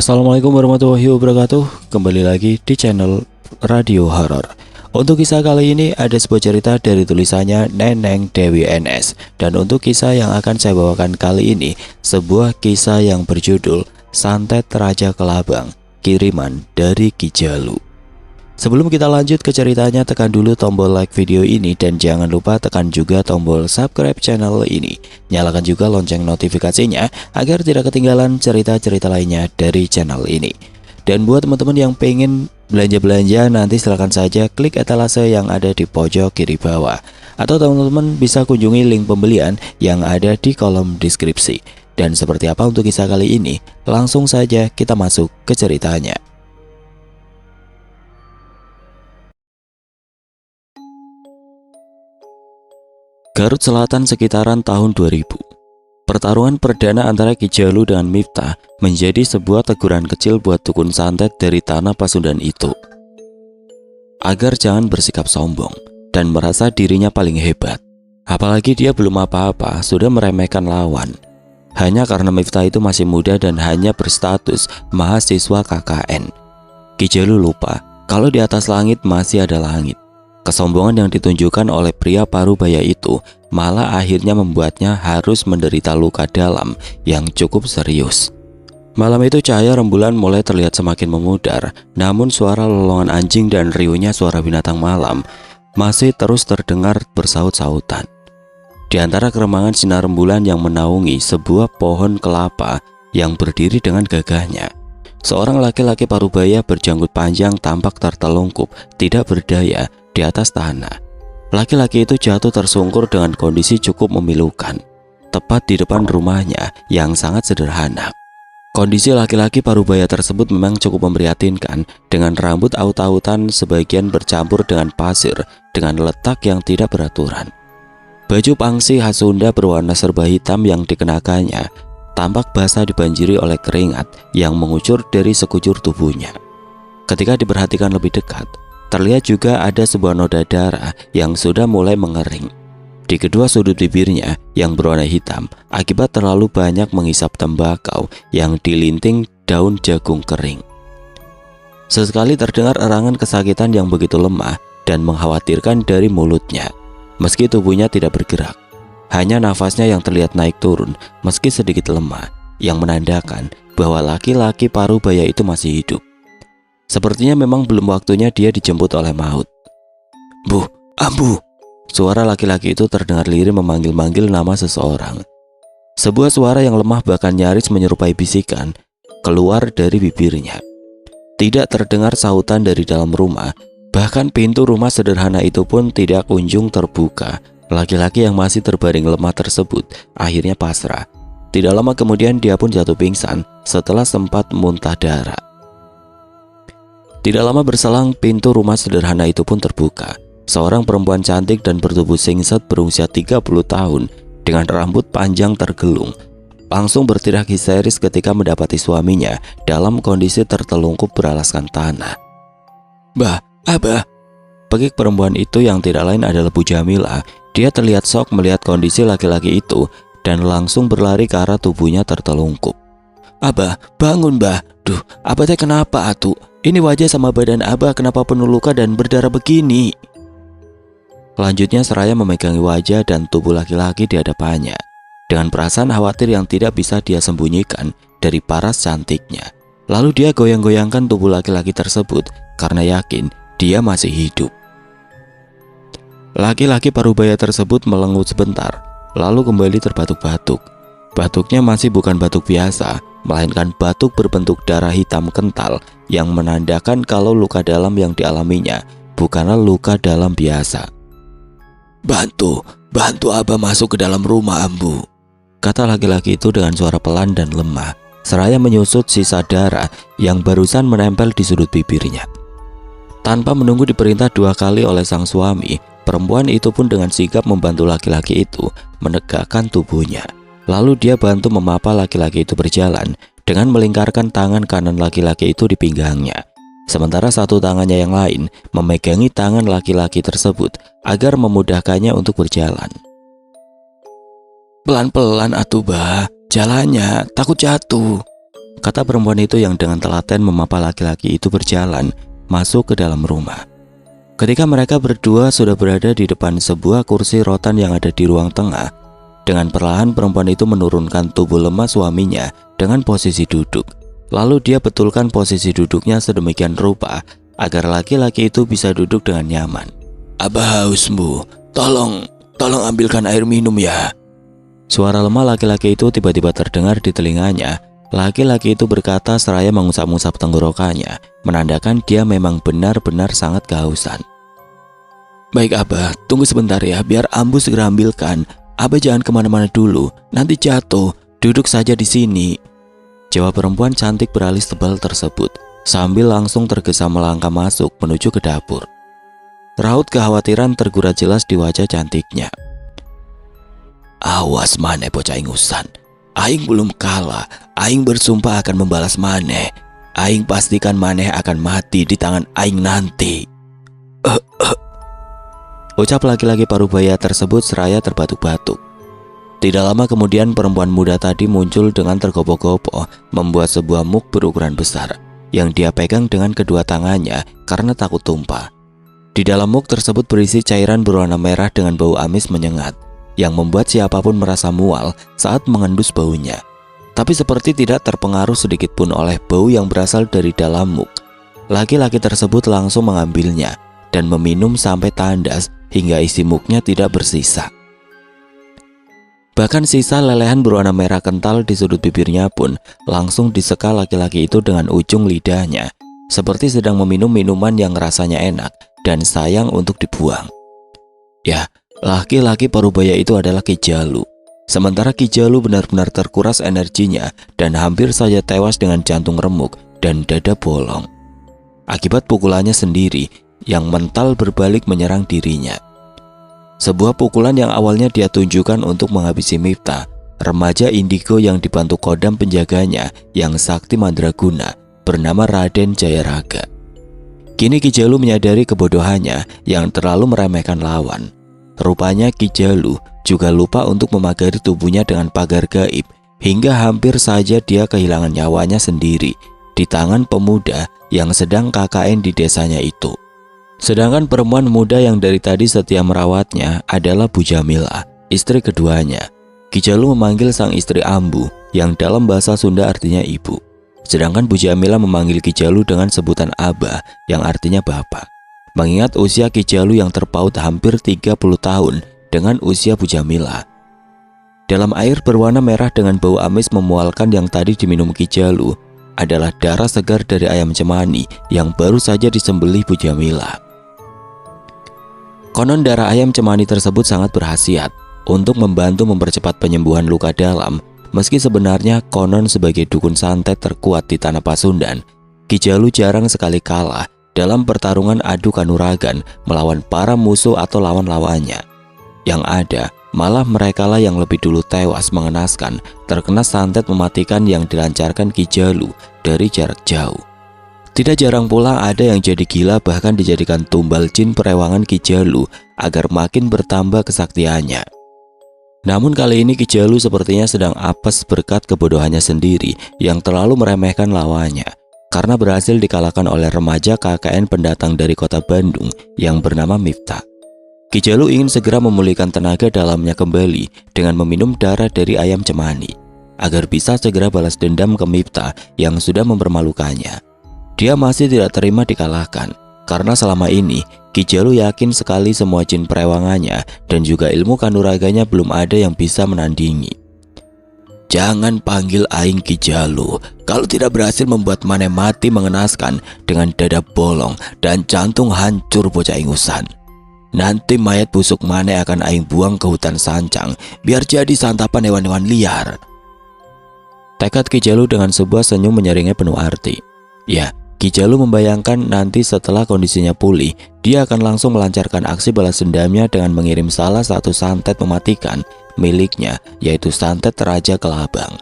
Assalamualaikum warahmatullahi wabarakatuh. Kembali lagi di channel Radio Horor. Untuk kisah kali ini ada sebuah cerita dari tulisannya Neneng Dewi NS. Dan untuk kisah yang akan saya bawakan kali ini, sebuah kisah yang berjudul Santet Raja Kelabang, kiriman dari Ki Jalu. Sebelum kita lanjut ke ceritanya, tekan dulu tombol like video ini dan jangan lupa tekan juga tombol subscribe channel ini. Nyalakan juga lonceng notifikasinya agar tidak ketinggalan cerita-cerita lainnya dari channel ini. Dan buat teman-teman yang pengen belanja-belanja, nanti silahkan saja klik etalase yang ada di pojok kiri bawah. Atau teman-teman bisa kunjungi link pembelian yang ada di kolom deskripsi. Dan seperti apa untuk kisah kali ini? Langsung saja kita masuk ke ceritanya. Garut Selatan sekitaran tahun 2000. Pertarungan perdana antara Ki Jalu dengan Miftah menjadi sebuah teguran kecil buat dukun santet dari tanah Pasundan itu. Agar jangan bersikap sombong dan merasa dirinya paling hebat. Apalagi dia belum apa-apa sudah meremehkan lawan. Hanya karena Miftah itu masih muda dan hanya berstatus mahasiswa KKN. Ki Jalu lupa kalau di atas langit masih ada langit. Kesombongan yang ditunjukkan oleh pria parubaya itu malah akhirnya membuatnya harus menderita luka dalam yang cukup serius. Malam itu cahaya rembulan mulai terlihat semakin memudar, namun suara lolongan anjing dan riuhnya suara binatang malam masih terus terdengar bersaut-sautan. Di antara keremangan sinar rembulan yang menaungi sebuah pohon kelapa yang berdiri dengan gagahnya, seorang laki-laki parubaya berjanggut panjang tampak tertelungkup, tidak berdaya di atas tanah. Laki-laki itu jatuh tersungkur dengan kondisi cukup memilukan, tepat di depan rumahnya yang sangat sederhana. Kondisi laki-laki parubaya tersebut memang cukup memprihatinkan, dengan rambut aut-autan sebagian bercampur dengan pasir dengan letak yang tidak beraturan. Baju pangsi khas Sunda berwarna serba hitam yang dikenakannya tampak basah dibanjiri oleh keringat yang mengucur dari sekujur tubuhnya. Ketika diperhatikan lebih dekat, terlihat juga ada sebuah noda darah yang sudah mulai mengering di kedua sudut bibirnya yang berwarna hitam akibat terlalu banyak menghisap tembakau yang dilinting daun jagung kering. Sesekali terdengar erangan kesakitan yang begitu lemah dan mengkhawatirkan dari mulutnya. Meski tubuhnya tidak bergerak, hanya nafasnya yang terlihat naik turun meski sedikit lemah, yang menandakan bahwa laki-laki parubaya itu masih hidup. Sepertinya memang belum waktunya dia dijemput oleh maut. "Bu, Ambu!" Suara laki-laki itu terdengar lirih memanggil-manggil nama seseorang. Sebuah suara yang lemah bahkan nyaris menyerupai bisikan keluar dari bibirnya. Tidak terdengar sautan dari dalam rumah, bahkan pintu rumah sederhana itu pun tidak kunjung terbuka. Laki-laki yang masih terbaring lemah tersebut akhirnya pasrah. Tidak lama kemudian dia pun jatuh pingsan setelah sempat muntah darah. Tidak lama berselang, pintu rumah sederhana itu pun terbuka. Seorang perempuan cantik dan bertubuh singset berusia 30 tahun dengan rambut panjang tergelung langsung berteriak histeris ketika mendapati suaminya dalam kondisi tertelungkup beralaskan tanah. "Mbah, Abah!" Pekik perempuan itu yang tidak lain adalah Bu Jamila. Dia terlihat shock melihat kondisi laki-laki itu dan langsung berlari ke arah tubuhnya tertelungkup. "Abah, bangun, Mbah! Duh, Abah teh kenapa atuh? Ini wajah sama badan Abah kenapa penuh luka dan berdarah begini?" Selanjutnya seraya memegangi wajah dan tubuh laki-laki di hadapannya dengan perasaan khawatir yang tidak bisa dia sembunyikan dari paras cantiknya. Lalu dia goyang-goyangkan tubuh laki-laki tersebut karena yakin dia masih hidup. Laki-laki parubaya tersebut melengut sebentar, lalu kembali terbatuk-batuk. Batuknya masih bukan batuk biasa, melainkan batuk berbentuk darah hitam kental yang menandakan kalau luka dalam yang dialaminya bukanlah luka dalam biasa. Bantu Abah masuk ke dalam rumah, Ambu," kata laki-laki itu dengan suara pelan dan lemah, seraya menyusut sisa darah yang barusan menempel di sudut bibirnya. Tanpa menunggu diperintah 2 kali oleh sang suami, perempuan itu pun dengan sigap membantu laki-laki itu menegakkan tubuhnya. Lalu dia bantu memapa laki-laki itu berjalan dengan melingkarkan tangan kanan laki-laki itu di pinggangnya, sementara satu tangannya yang lain memegangi tangan laki-laki tersebut agar memudahkannya untuk berjalan. "Pelan-pelan atuh, Bah, jalannya takut jatuh," kata perempuan itu yang dengan telaten memapa laki-laki itu berjalan masuk ke dalam rumah. Ketika mereka berdua sudah berada di depan sebuah kursi rotan yang ada di ruang tengah, dengan perlahan perempuan itu menurunkan tubuh lemah suaminya dengan posisi duduk. Lalu dia betulkan posisi duduknya sedemikian rupa agar laki-laki itu bisa duduk dengan nyaman. "Abah haus, Bu. Tolong ambilkan air minum ya." Suara lemah laki-laki itu tiba-tiba terdengar di telinganya. Laki-laki itu berkata seraya mengusap-ngusap tenggorokannya, menandakan dia memang benar-benar sangat kehausan. "Baik Abah, tunggu sebentar ya, biar Ambu segera ambilkan. Abah jangan kemana-mana dulu, nanti jatuh. Duduk saja di sini." Jawab perempuan cantik beralis tebal tersebut, sambil langsung tergesa melangkah masuk menuju ke dapur. Raut kekhawatiran tergurat jelas di wajah cantiknya. "Awas maneh bocah ingusan. Aing belum kalah. Aing bersumpah akan membalas maneh. Aing pastikan maneh akan mati di tangan Aing nanti." Ucap laki-laki parubaya tersebut seraya terbatuk-batuk. Tidak lama kemudian perempuan muda tadi muncul dengan tergopoh-gopoh membuat sebuah muk berukuran besar yang dia pegang dengan kedua tangannya karena takut tumpah. Di dalam muk tersebut berisi cairan berwarna merah dengan bau amis menyengat yang membuat siapapun merasa mual saat mengendus baunya. Tapi seperti tidak terpengaruh sedikit pun oleh bau yang berasal dari dalam muk. Laki-laki tersebut langsung mengambilnya dan meminum sampai tandas hingga isi muknya tidak bersisa. Bahkan sisa lelehan berwarna merah kental di sudut bibirnya pun langsung diseka laki-laki itu dengan ujung lidahnya, seperti sedang meminum minuman yang rasanya enak dan sayang untuk dibuang. Ya, laki-laki parubaya itu adalah Ki Jalu. Sementara Ki Jalu benar-benar terkuras energinya dan hampir saja tewas dengan jantung remuk dan dada bolong akibat pukulannya sendiri yang mental berbalik menyerang dirinya. Sebuah pukulan yang awalnya dia tunjukkan untuk menghabisi Miftah, remaja indigo yang dibantu kodam penjaganya yang sakti mandraguna bernama Raden Jayaraga. Kini Ki Jalu menyadari kebodohannya yang terlalu meremehkan lawan. Rupanya Ki Jalu juga lupa untuk memagari tubuhnya dengan pagar gaib hingga hampir saja dia kehilangan nyawanya sendiri di tangan pemuda yang sedang KKN di desanya itu. Sedangkan perempuan muda yang dari tadi setia merawatnya adalah Bu Jamila, istri keduanya. Ki Jalu memanggil sang istri Ambu yang dalam bahasa Sunda artinya ibu. Sedangkan Bu Jamila memanggil Ki Jalu dengan sebutan Abah yang artinya bapak. Mengingat usia Ki Jalu yang terpaut hampir 30 tahun dengan usia Bu Jamila. Dalam air berwarna merah dengan bau amis memualkan yang tadi diminum Ki Jalu adalah darah segar dari ayam cemani yang baru saja disembelih Bu Jamila. Konon darah ayam cemani tersebut sangat berkhasiat untuk membantu mempercepat penyembuhan luka dalam. Meski sebenarnya konon sebagai dukun santet terkuat di tanah Pasundan, Ki Jalu jarang sekali kalah dalam pertarungan adu kanuragan melawan para musuh atau lawan-lawannya. Yang ada malah merekalah yang lebih dulu tewas mengenaskan terkena santet mematikan yang dilancarkan Ki Jalu dari jarak jauh. Tidak jarang pula ada yang jadi gila bahkan dijadikan tumbal jin perewangan Ki Jalu agar makin bertambah kesaktiannya. Namun kali ini Ki Jalu sepertinya sedang apes berkat kebodohannya sendiri yang terlalu meremehkan lawannya karena berhasil dikalahkan oleh remaja KKN pendatang dari kota Bandung yang bernama Miftah. Ki Jalu ingin segera memulihkan tenaga dalamnya kembali dengan meminum darah dari ayam cemani agar bisa segera balas dendam ke Miftah yang sudah mempermalukannya. Dia masih tidak terima dikalahkan, karena selama ini Ki Jalu yakin sekali semua jin perewangannya dan juga ilmu kanuraganya belum ada yang bisa menandingi. "Jangan panggil aing Ki Jalu, kalau tidak berhasil membuat maneh mati mengenaskan dengan dada bolong dan jantung hancur bocah ingusan. Nanti mayat busuk maneh akan aing buang ke hutan sancang biar jadi santapan hewan-hewan liar." Tekad Ki Jalu dengan sebuah senyum menyeringnya penuh arti. Ya, Ki Jalu membayangkan nanti setelah kondisinya pulih, dia akan langsung melancarkan aksi balas dendamnya dengan mengirim salah satu santet mematikan miliknya, yaitu santet Raja Kelabang,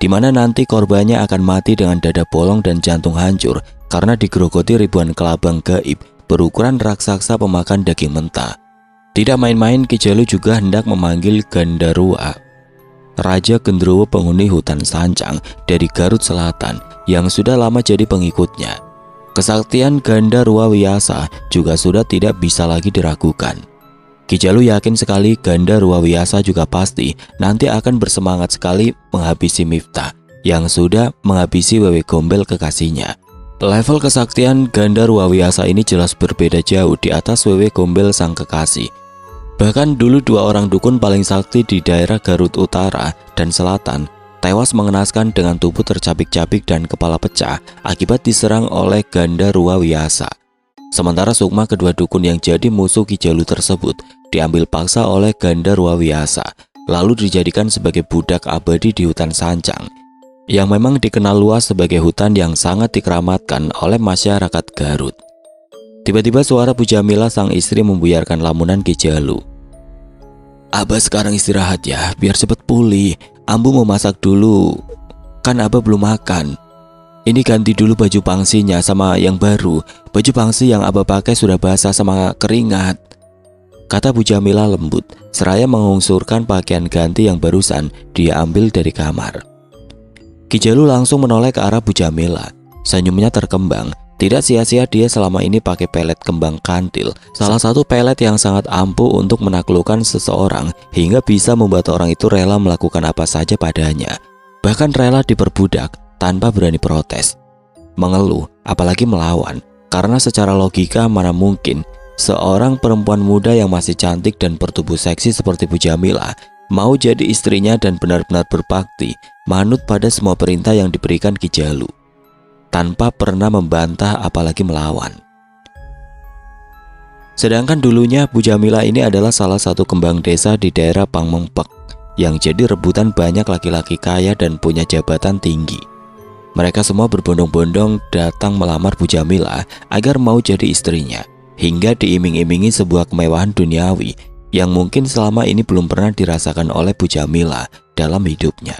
di mana nanti korbannya akan mati dengan dada bolong dan jantung hancur karena digerogoti ribuan kelabang gaib berukuran raksasa pemakan daging mentah. Tidak main-main, Ki Jalu juga hendak memanggil Gandarwa. Raja Gendrowo penghuni hutan Sancang dari Garut Selatan yang sudah lama jadi pengikutnya. Kesaktian Ganda Ruwa Wiyasa juga sudah tidak bisa lagi diragukan. Ki Jalu yakin sekali Ganda Ruwa Wiyasa juga pasti nanti akan bersemangat sekali menghabisi Miftah yang sudah menghabisi Wewe Gombel kekasihnya. Level kesaktian Ganda Ruwa Wiyasa ini jelas berbeda jauh di atas Wewe Gombel sang kekasih. Bahkan dulu dua orang dukun paling sakti di daerah Garut Utara dan Selatan tewas mengenaskan dengan tubuh tercapik-capik dan kepala pecah akibat diserang oleh Ganda Ruwa Wiyasa. Sementara sukma kedua dukun yang jadi musuh Ki Jalu tersebut diambil paksa oleh Ganda Ruwa Wiyasa, lalu dijadikan sebagai budak abadi di hutan Sancang, yang memang dikenal luas sebagai hutan yang sangat dikeramatkan oleh masyarakat Garut. Tiba-tiba suara Bu Jamila sang istri membuyarkan lamunan Ki Jalu. "Abah sekarang istirahat ya, biar cepet pulih. Ambu mau masak dulu, kan Abah belum makan. Ini ganti dulu baju pangsinya sama yang baru. Baju pangsi yang Abah pakai sudah basah sama keringat," kata Bu Jamila lembut, seraya mengungsurkan pakaian ganti yang barusan dia ambil dari kamar. Ki Jalu langsung menoleh ke arah Bu Jamila. Senyumnya terkembang. Tidak sia-sia dia selama ini pakai pelet kembang kantil, salah satu pelet yang sangat ampuh untuk menaklukkan seseorang hingga bisa membuat orang itu rela melakukan apa saja padanya, bahkan rela diperbudak tanpa berani protes, mengeluh, apalagi melawan, karena secara logika mana mungkin seorang perempuan muda yang masih cantik dan bertubuh seksi seperti Bu Jamila mau jadi istrinya dan benar-benar berbakti, manut pada semua perintah yang diberikan Ki Jalu, tanpa pernah membantah apalagi melawan. Sedangkan dulunya Bu Jamila ini adalah salah satu kembang desa di daerah Pangmengpek yang jadi rebutan banyak laki-laki kaya dan punya jabatan tinggi. Mereka semua berbondong-bondong datang melamar Bu Jamila agar mau jadi istrinya, hingga diiming-imingi sebuah kemewahan duniawi yang mungkin selama ini belum pernah dirasakan oleh Bu Jamila dalam hidupnya.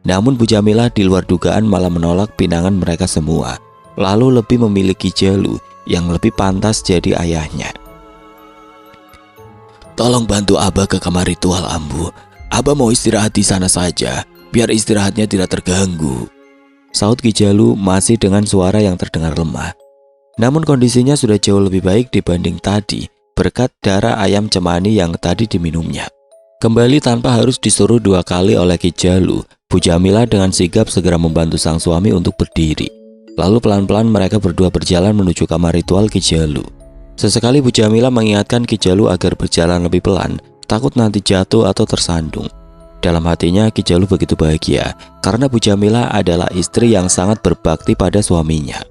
Namun Bu Jamila di luar dugaan malah menolak pinangan mereka semua, lalu lebih memilih Ki Jalu yang lebih pantas jadi ayahnya. "Tolong bantu Abah ke kamar ritual, Ambu. Abah mau istirahat di sana saja, biar istirahatnya tidak terganggu," saut Ki Jalu masih dengan suara yang terdengar lemah. Namun kondisinya sudah jauh lebih baik dibanding tadi berkat darah ayam cemani yang tadi diminumnya. Kembali tanpa harus disuruh dua kali oleh Ki Jalu, Bu Jamila dengan sigap segera membantu sang suami untuk berdiri. Lalu pelan-pelan mereka berdua berjalan menuju kamar ritual Ki Jalu. Sesekali Bu Jamila mengingatkan Ki Jalu agar berjalan lebih pelan, takut nanti jatuh atau tersandung. Dalam hatinya Ki Jalu begitu bahagia karena Bu Jamila adalah istri yang sangat berbakti pada suaminya.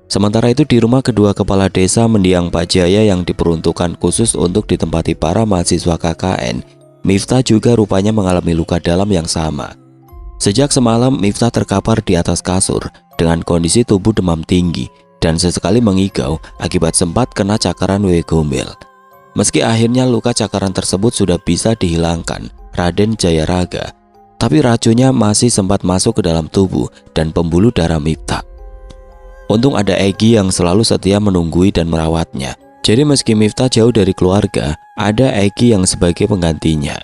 Sementara itu di rumah kedua kepala desa mendiang Pak Jaya yang diperuntukkan khusus untuk ditempati para mahasiswa KKN, Miftah juga rupanya mengalami luka dalam yang sama. Sejak semalam Miftah terkapar di atas kasur dengan kondisi tubuh demam tinggi dan sesekali mengigau akibat sempat kena cakaran Wewe Gombel. Meski akhirnya luka cakaran tersebut sudah bisa dihilangkan Raden Jayaraga, tapi racunnya masih sempat masuk ke dalam tubuh dan pembuluh darah Miftah. Untung ada Egi yang selalu setia menunggui dan merawatnya. Jadi meski Miftah jauh dari keluarga, ada Egi yang sebagai penggantinya.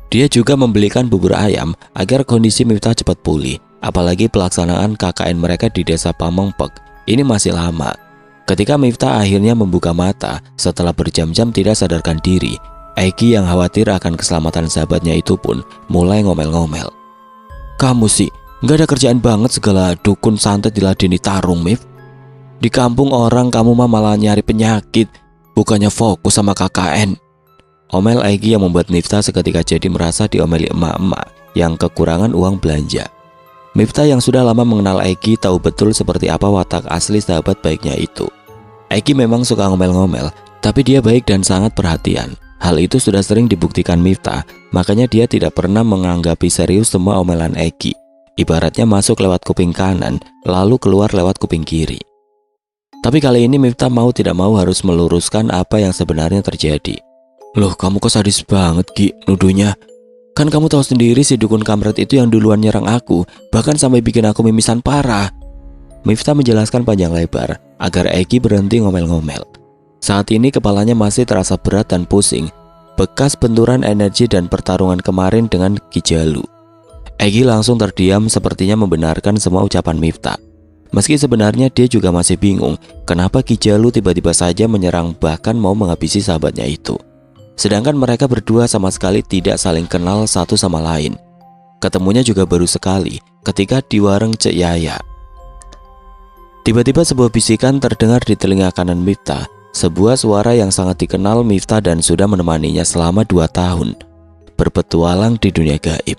Dia juga membelikan bubur ayam agar kondisi Miftah cepat pulih. Apalagi pelaksanaan KKN mereka di desa Pamengpek ini masih lama. Ketika Miftah akhirnya membuka mata setelah berjam-jam tidak sadarkan diri, Egi yang khawatir akan keselamatan sahabatnya itu pun mulai ngomel-ngomel. "Kamu sih, nggak ada kerjaan banget segala dukun santet diladeni tarung, Mif. Di kampung orang kamu mah malah nyari penyakit, bukannya fokus sama KKN." Omel Egi yang membuat Miftah seketika jadi merasa diomeli emak-emak yang kekurangan uang belanja. Miftah yang sudah lama mengenal Egi tahu betul seperti apa watak asli sahabat baiknya itu. Egi memang suka ngomel-ngomel, tapi dia baik dan sangat perhatian. Hal itu sudah sering dibuktikan Miftah, makanya dia tidak pernah menanggapi serius semua omelan Egi. Ibaratnya masuk lewat kuping kanan, lalu keluar lewat kuping kiri. Tapi kali ini Miftah mau tidak mau harus meluruskan apa yang sebenarnya terjadi. "Loh, kamu kok sadis banget, Gi, nuduhnya? Kan kamu tahu sendiri si dukun kamret itu yang duluan nyerang aku, bahkan sampai bikin aku mimisan parah." Miftah menjelaskan panjang lebar agar Egi berhenti ngomel-ngomel. Saat ini kepalanya masih terasa berat dan pusing bekas benturan energi dan pertarungan kemarin dengan Ki Jalu. Egi langsung terdiam, sepertinya membenarkan semua ucapan Miftah. Meski sebenarnya dia juga masih bingung kenapa Ki Jalu tiba-tiba saja menyerang, bahkan mau menghabisi sahabatnya itu. Sedangkan mereka berdua sama sekali tidak saling kenal satu sama lain. Ketemunya juga baru sekali ketika di warung Cek Yaya. Tiba-tiba sebuah bisikan terdengar di telinga kanan Miftah. Sebuah suara yang sangat dikenal Miftah dan sudah menemaninya selama 2 tahun berpetualang di dunia gaib.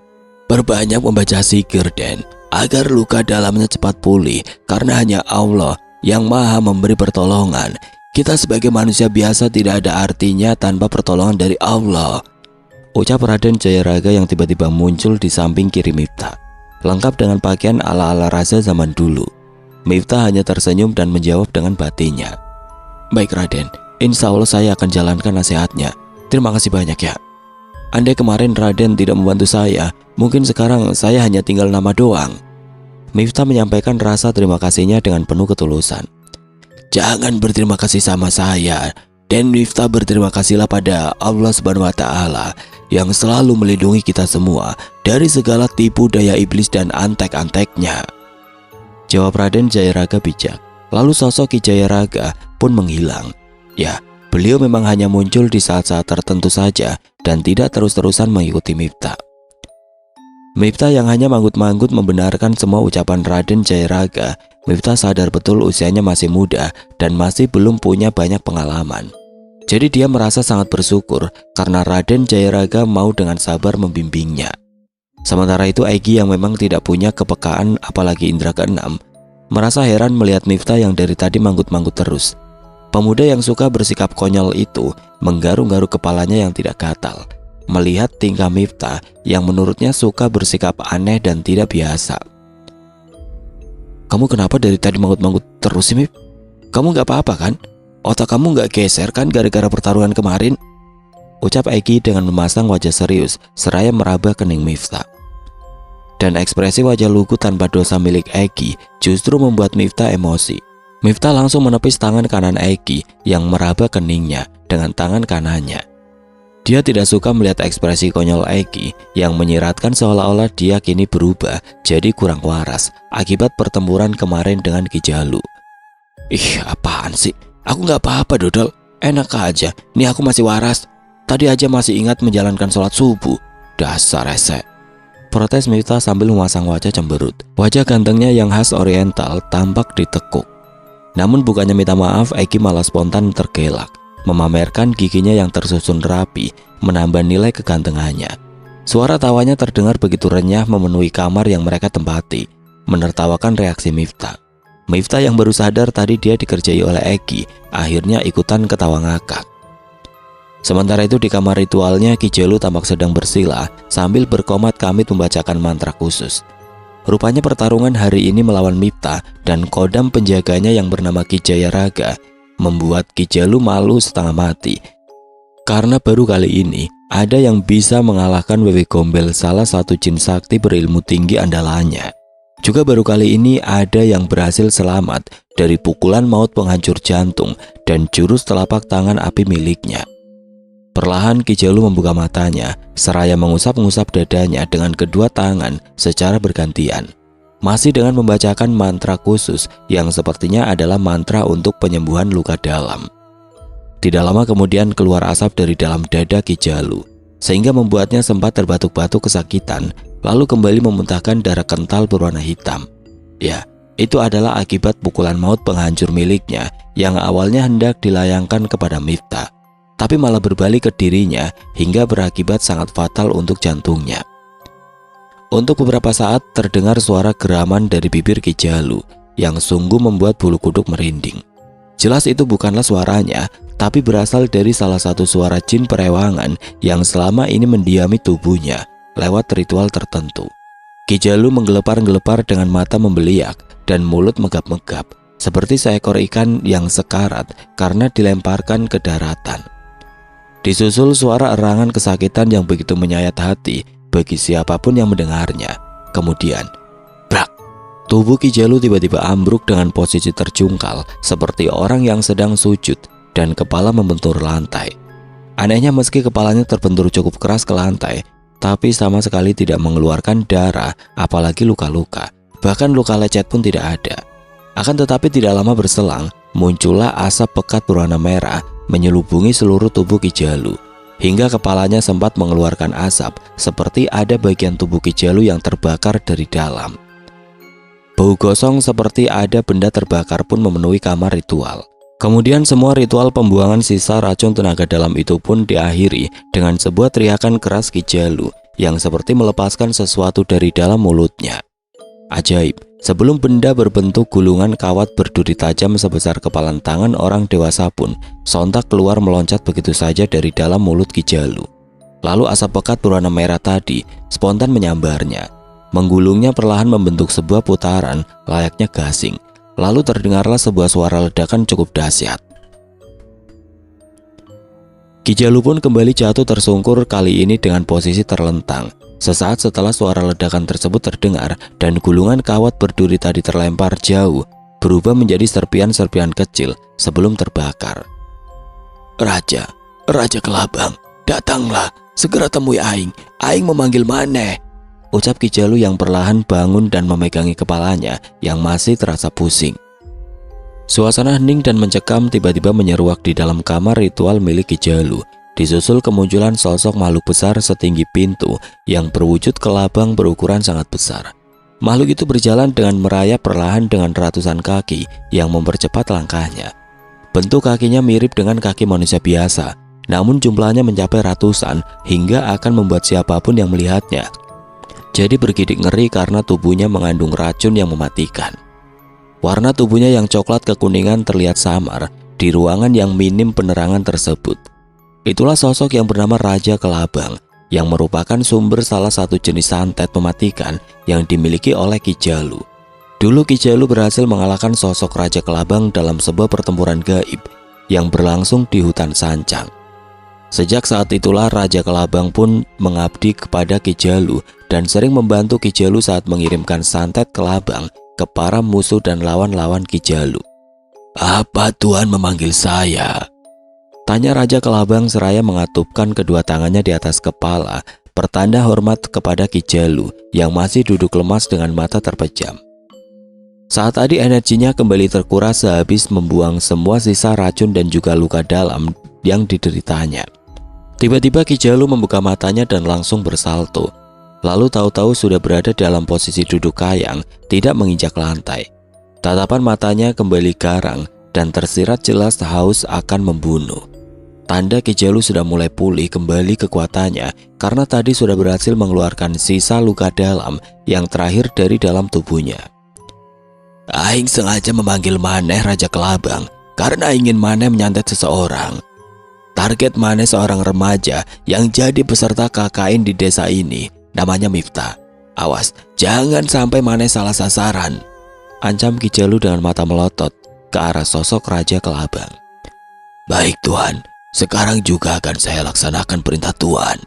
Perbanyak membaca zikir Den, agar luka dalamnya cepat pulih, karena hanya Allah yang maha memberi pertolongan. Kita sebagai manusia biasa tidak ada artinya tanpa pertolongan dari Allah, ucap Raden Jayaraga yang tiba-tiba muncul di samping kiri Miftah, lengkap dengan pakaian ala-ala raja zaman dulu. Miftah hanya tersenyum dan menjawab dengan batinnya, "Baik Raden, insya Allah saya akan jalankan nasihatnya. Terima kasih banyak ya. Andai kemarin Raden tidak membantu saya, mungkin sekarang saya hanya tinggal nama doang." Miftah menyampaikan rasa terima kasihnya dengan penuh ketulusan. "Jangan berterima kasih sama saya, dan Miftah berterima kasihlah pada Allah Subhanahu wa Ta'ala yang selalu melindungi kita semua dari segala tipu daya iblis dan antek-anteknya," jawab Raden Jayaraga bijak. Lalu sosok Ki Jayaraga pun menghilang. Ya, beliau memang hanya muncul di saat-saat tertentu saja dan tidak terus-terusan mengikuti Miftah. Miftah yang hanya manggut-manggut membenarkan semua ucapan Raden Jayaraga. Miftah sadar betul usianya masih muda dan masih belum punya banyak pengalaman. Jadi dia merasa sangat bersyukur karena Raden Jayaraga mau dengan sabar membimbingnya. Sementara itu Egi yang memang tidak punya kepekaan apalagi indera keenam, merasa heran melihat Miftah yang dari tadi manggut-manggut terus. Pemuda yang suka bersikap konyol itu menggaruk-garuk kepalanya yang tidak gatal melihat tingkah Miftah yang menurutnya suka bersikap aneh dan tidak biasa. "Kamu kenapa dari tadi manggut-manggut terus sih, Mif? Kamu gak apa-apa kan? Otak kamu gak geser kan gara-gara pertarungan kemarin?" ucap Egi dengan memasang wajah serius seraya meraba kening Miftah. Dan ekspresi wajah lugu tanpa dosa milik Egi justru membuat Miftah emosi. Miftah langsung menepis tangan kanan Egi yang meraba keningnya dengan tangan kanannya. Dia tidak suka melihat ekspresi konyol Egi yang menyiratkan seolah-olah dia kini berubah jadi kurang waras akibat pertempuran kemarin dengan Ki Jalu. "Ih, apaan sih? Aku gak apa-apa Dodol, enak aja, nih aku masih waras. Tadi aja masih ingat menjalankan sholat subuh. Dasar rese," protes Miftah sambil memasang wajah cemberut. Wajah gantengnya yang khas oriental tampak ditekuk. Namun bukannya minta maaf, Egi malah spontan tergelak, memamerkan giginya yang tersusun rapi, menambah nilai kegantengannya. Suara tawanya terdengar begitu renyah memenuhi kamar yang mereka tempati, menertawakan reaksi Miftah. Miftah yang baru sadar tadi dia dikerjai oleh Egi, akhirnya ikutan ketawa ngakak. Sementara itu di kamar ritualnya Ki Jalu tampak sedang bersila sambil berkomat kamit membacakan mantra khusus. Rupanya pertarungan hari ini melawan Miftah dan kodam penjaganya yang bernama Ki Jayaraga membuat Ki Jalu malu setengah mati. Karena baru kali ini ada yang bisa mengalahkan Wewe Gombel, salah satu jin sakti berilmu tinggi andalannya. Juga baru kali ini ada yang berhasil selamat dari pukulan maut penghancur jantung dan jurus telapak tangan api miliknya. Perlahan Ki Jalu membuka matanya, seraya mengusap-ngusap dadanya dengan kedua tangan secara bergantian. Masih dengan membacakan mantra khusus yang sepertinya adalah mantra untuk penyembuhan luka dalam. Tidak lama kemudian keluar asap dari dalam dada Ki Jalu, sehingga membuatnya sempat terbatuk-batuk kesakitan, lalu kembali memuntahkan darah kental berwarna hitam. Ya, itu adalah akibat pukulan maut penghancur miliknya yang awalnya hendak dilayangkan kepada Miftah, tapi malah berbalik ke dirinya hingga berakibat sangat fatal untuk jantungnya. Untuk beberapa saat terdengar suara geraman dari bibir Ki Jalu yang sungguh membuat bulu kuduk merinding. Jelas itu bukanlah suaranya, tapi berasal dari salah satu suara jin perewangan yang selama ini mendiami tubuhnya lewat ritual tertentu. Ki Jalu menggelepar-gelepar dengan mata membeliak dan mulut megap-megap seperti seekor ikan yang sekarat karena dilemparkan ke daratan. Disusul suara erangan kesakitan yang begitu menyayat hati bagi siapapun yang mendengarnya. Kemudian, brak! Tubuh Ki Jalu tiba-tiba ambruk dengan posisi terjungkal seperti orang yang sedang sujud dan kepala membentur lantai. Anehnya meski kepalanya terbentur cukup keras ke lantai, tapi sama sekali tidak mengeluarkan darah, apalagi luka-luka. Bahkan luka lecet pun tidak ada. Akan tetapi tidak lama berselang, muncullah asap pekat berwarna merah menyelubungi seluruh tubuh Ki Jalu. Hingga kepalanya sempat mengeluarkan asap, seperti ada bagian tubuh Ki Jalu yang terbakar dari dalam. Bau gosong seperti ada benda terbakar pun memenuhi kamar ritual. Kemudian semua ritual pembuangan sisa racun tenaga dalam itu pun diakhiri dengan sebuah teriakan keras Ki Jalu yang seperti melepaskan sesuatu dari dalam mulutnya. Ajaib, sebelum benda berbentuk gulungan kawat berduri tajam sebesar kepalan tangan orang dewasa pun sontak keluar meloncat begitu saja dari dalam mulut Ki Jalu. Lalu asap pekat berwarna merah tadi spontan menyambarnya. Menggulungnya perlahan membentuk sebuah putaran layaknya gasing. Lalu terdengarlah sebuah suara ledakan cukup dahsyat. Ki Jalu pun kembali jatuh tersungkur, kali ini dengan posisi terlentang. Sesaat setelah suara ledakan tersebut terdengar dan gulungan kawat berduri tadi terlempar jauh, berubah menjadi serpian-serpian kecil sebelum terbakar. Raja Kelabang, datanglah, segera temui Aing. Aing memanggil maneh, ucap Ki Jalu yang perlahan bangun dan memegangi kepalanya yang masih terasa pusing. Suasana hening dan mencekam tiba-tiba menyeruak di dalam kamar ritual milik Ki Jalu. Disusul kemunculan sosok makhluk besar setinggi pintu yang berwujud kelabang berukuran sangat besar. Makhluk itu berjalan dengan merayap perlahan dengan ratusan kaki yang mempercepat langkahnya. Bentuk kakinya mirip dengan kaki manusia biasa, namun jumlahnya mencapai ratusan hingga akan membuat siapapun yang melihatnya jadi bergidik ngeri karena tubuhnya mengandung racun yang mematikan. Warna tubuhnya yang coklat kekuningan terlihat samar di ruangan yang minim penerangan tersebut. Itulah sosok yang bernama Raja Kelabang yang merupakan sumber salah satu jenis santet mematikan yang dimiliki oleh Ki Jalu. Dulu Ki Jalu berhasil mengalahkan sosok Raja Kelabang dalam sebuah pertempuran gaib yang berlangsung di hutan Sancang. Sejak saat itulah Raja Kelabang pun mengabdi kepada Ki Jalu dan sering membantu Ki Jalu saat mengirimkan santet kelabang ke para musuh dan lawan-lawan Ki Jalu. "Apa Tuhan memanggil saya?" tanya Raja Kelabang seraya mengatupkan kedua tangannya di atas kepala, pertanda hormat kepada Ki Jalu yang masih duduk lemas dengan mata terpejam. Saat tadi energinya kembali terkuras sehabis membuang semua sisa racun dan juga luka dalam yang dideritanya. Tiba-tiba Ki Jalu membuka matanya dan langsung bersalto. Lalu tahu-tahu sudah berada dalam posisi duduk kayang, tidak menginjak lantai. Tatapan matanya kembali garang dan tersirat jelas haus akan membunuh. Tanda Ki Jalu sudah mulai pulih kembali kekuatannya karena tadi sudah berhasil mengeluarkan sisa luka dalam yang terakhir dari dalam tubuhnya. "Aing sengaja memanggil maneh Raja Kelabang karena ingin maneh menyantet seseorang. Target maneh seorang remaja yang jadi peserta KKN di desa ini, namanya Miftah. Awas, jangan sampai maneh salah sasaran," ancam Ki Jalu dengan mata melotot ke arah sosok Raja Kelabang. "Baik Tuan, sekarang juga akan saya laksanakan perintah Tuan,"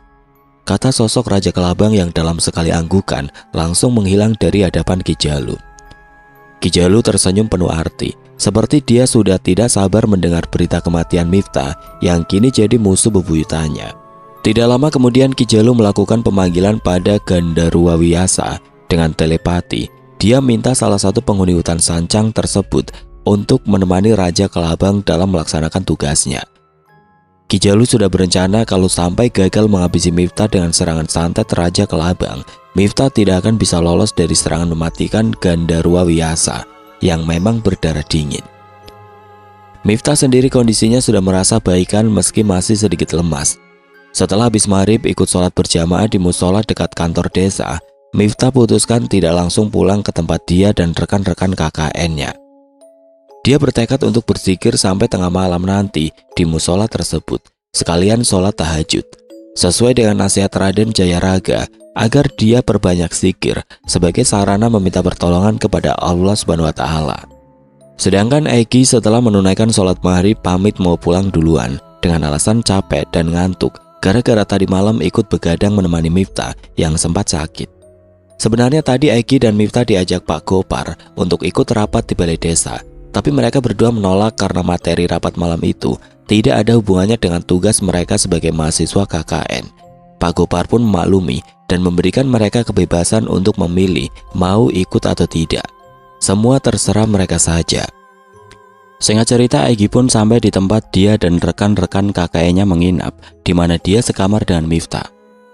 kata sosok Raja Kelabang yang dalam sekali anggukan langsung menghilang dari hadapan Ki Jalu. Ki Jalu tersenyum penuh arti, seperti dia sudah tidak sabar mendengar berita kematian Miftah yang kini jadi musuh bebuyutannya. Tidak lama kemudian Ki Jalu melakukan pemanggilan pada Gandarwa Wiyasa dengan telepati. Dia minta salah satu penghuni hutan Sancang tersebut untuk menemani Raja Kelabang dalam melaksanakan tugasnya. Ki Jalu sudah berencana kalau sampai gagal menghabisi Miftah dengan serangan santet Raja Kelabang, Miftah tidak akan bisa lolos dari serangan mematikan Gandarwa Wiyasa yang memang berdarah dingin. Miftah sendiri kondisinya sudah merasa baikan meski masih sedikit lemas. Setelah habis maghrib ikut sholat berjamaah di musola dekat kantor desa, Miftah putuskan tidak langsung pulang ke tempat dia dan rekan-rekan KKN-nya. Dia bertekad untuk berzikir sampai tengah malam nanti di musola tersebut, sekalian sholat tahajud. Sesuai dengan nasihat Raden Jayaraga agar dia perbanyak zikir sebagai sarana meminta pertolongan kepada Allah SWT. Sedangkan Egi setelah menunaikan sholat maghrib pamit mau pulang duluan dengan alasan capek dan ngantuk gara-gara tadi malam ikut begadang menemani Miftah yang sempat sakit. Sebenarnya tadi Egi dan Miftah diajak Pak Gopar untuk ikut rapat di balai desa, tapi mereka berdua menolak karena materi rapat malam itu tidak ada hubungannya dengan tugas mereka sebagai mahasiswa KKN. Pak Gopar pun memaklumi dan memberikan mereka kebebasan untuk memilih mau ikut atau tidak. Semua terserah mereka saja. Singkat cerita, Egy pun sampai di tempat dia dan rekan-rekan KKN-nya menginap, di mana dia sekamar dengan Miftah.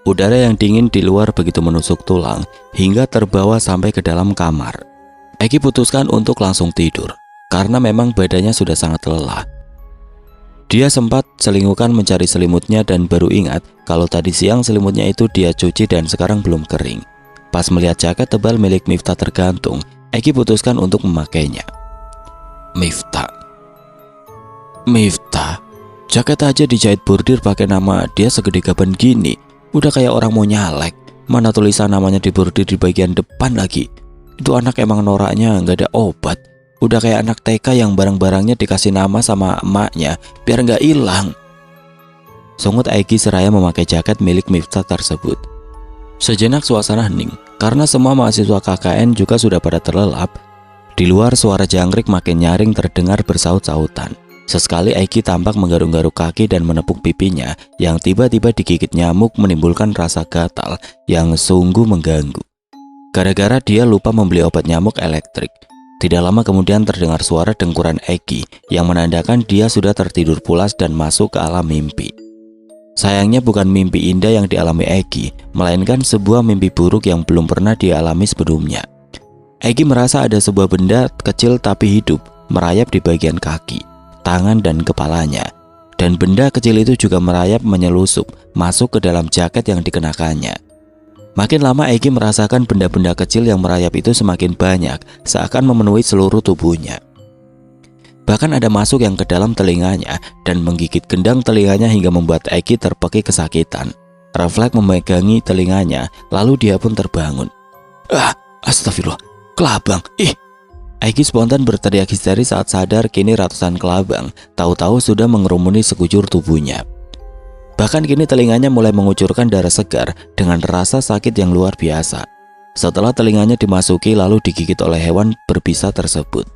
Udara yang dingin di luar begitu menusuk tulang hingga terbawa sampai ke dalam kamar. Egy putuskan untuk langsung tidur karena memang badannya sudah sangat lelah. Dia sempat selingukan mencari selimutnya dan baru ingat kalau tadi siang selimutnya itu dia cuci dan sekarang belum kering. Pas melihat jaket tebal milik Miftah tergantung, Egy putuskan untuk memakainya. Miftah, jaket aja dijahit bordir pakai nama dia segede gaban gini. Udah kayak orang mau nyalek. Mana tulisan namanya dibordir di bagian depan lagi. Itu anak emang noraknya nggak ada obat. Udah kayak anak TK yang barang-barangnya dikasih nama sama emaknya biar nggak hilang. Sungut Egy seraya memakai jaket milik Miftah tersebut. Sejenak suasana hening karena semua mahasiswa KKN juga sudah pada terlelap. Di luar suara jangkrik makin nyaring terdengar bersaut-sautan. Sesekali Egy tampak menggaruk-garuk kaki dan menepuk pipinya yang tiba-tiba digigit nyamuk menimbulkan rasa gatal yang sungguh mengganggu. Gara-gara dia lupa membeli obat nyamuk elektrik. Tidak lama kemudian terdengar suara dengkuran Egy yang menandakan dia sudah tertidur pulas dan masuk ke alam mimpi. Sayangnya bukan mimpi indah yang dialami Egy, melainkan sebuah mimpi buruk yang belum pernah dialami sebelumnya. Egy merasa ada sebuah benda kecil tapi hidup merayap di bagian kaki, tangan dan kepalanya. Dan benda kecil itu juga merayap menyelusup masuk ke dalam jaket yang dikenakannya. Makin lama Egy merasakan benda-benda kecil yang merayap itu semakin banyak, seakan memenuhi seluruh tubuhnya. Bahkan ada masuk yang ke dalam telinganya dan menggigit gendang telinganya hingga membuat Egy terpekik kesakitan. Refleks memegangi telinganya, lalu dia pun terbangun. Astagfirullah, kelabang, ih! Egy spontan berteriak histeris saat sadar kini ratusan kelabang tahu-tahu sudah mengerumuni sekujur tubuhnya. Bahkan kini telinganya mulai mengucurkan darah segar dengan rasa sakit yang luar biasa. Setelah telinganya dimasuki lalu digigit oleh hewan berbisa tersebut,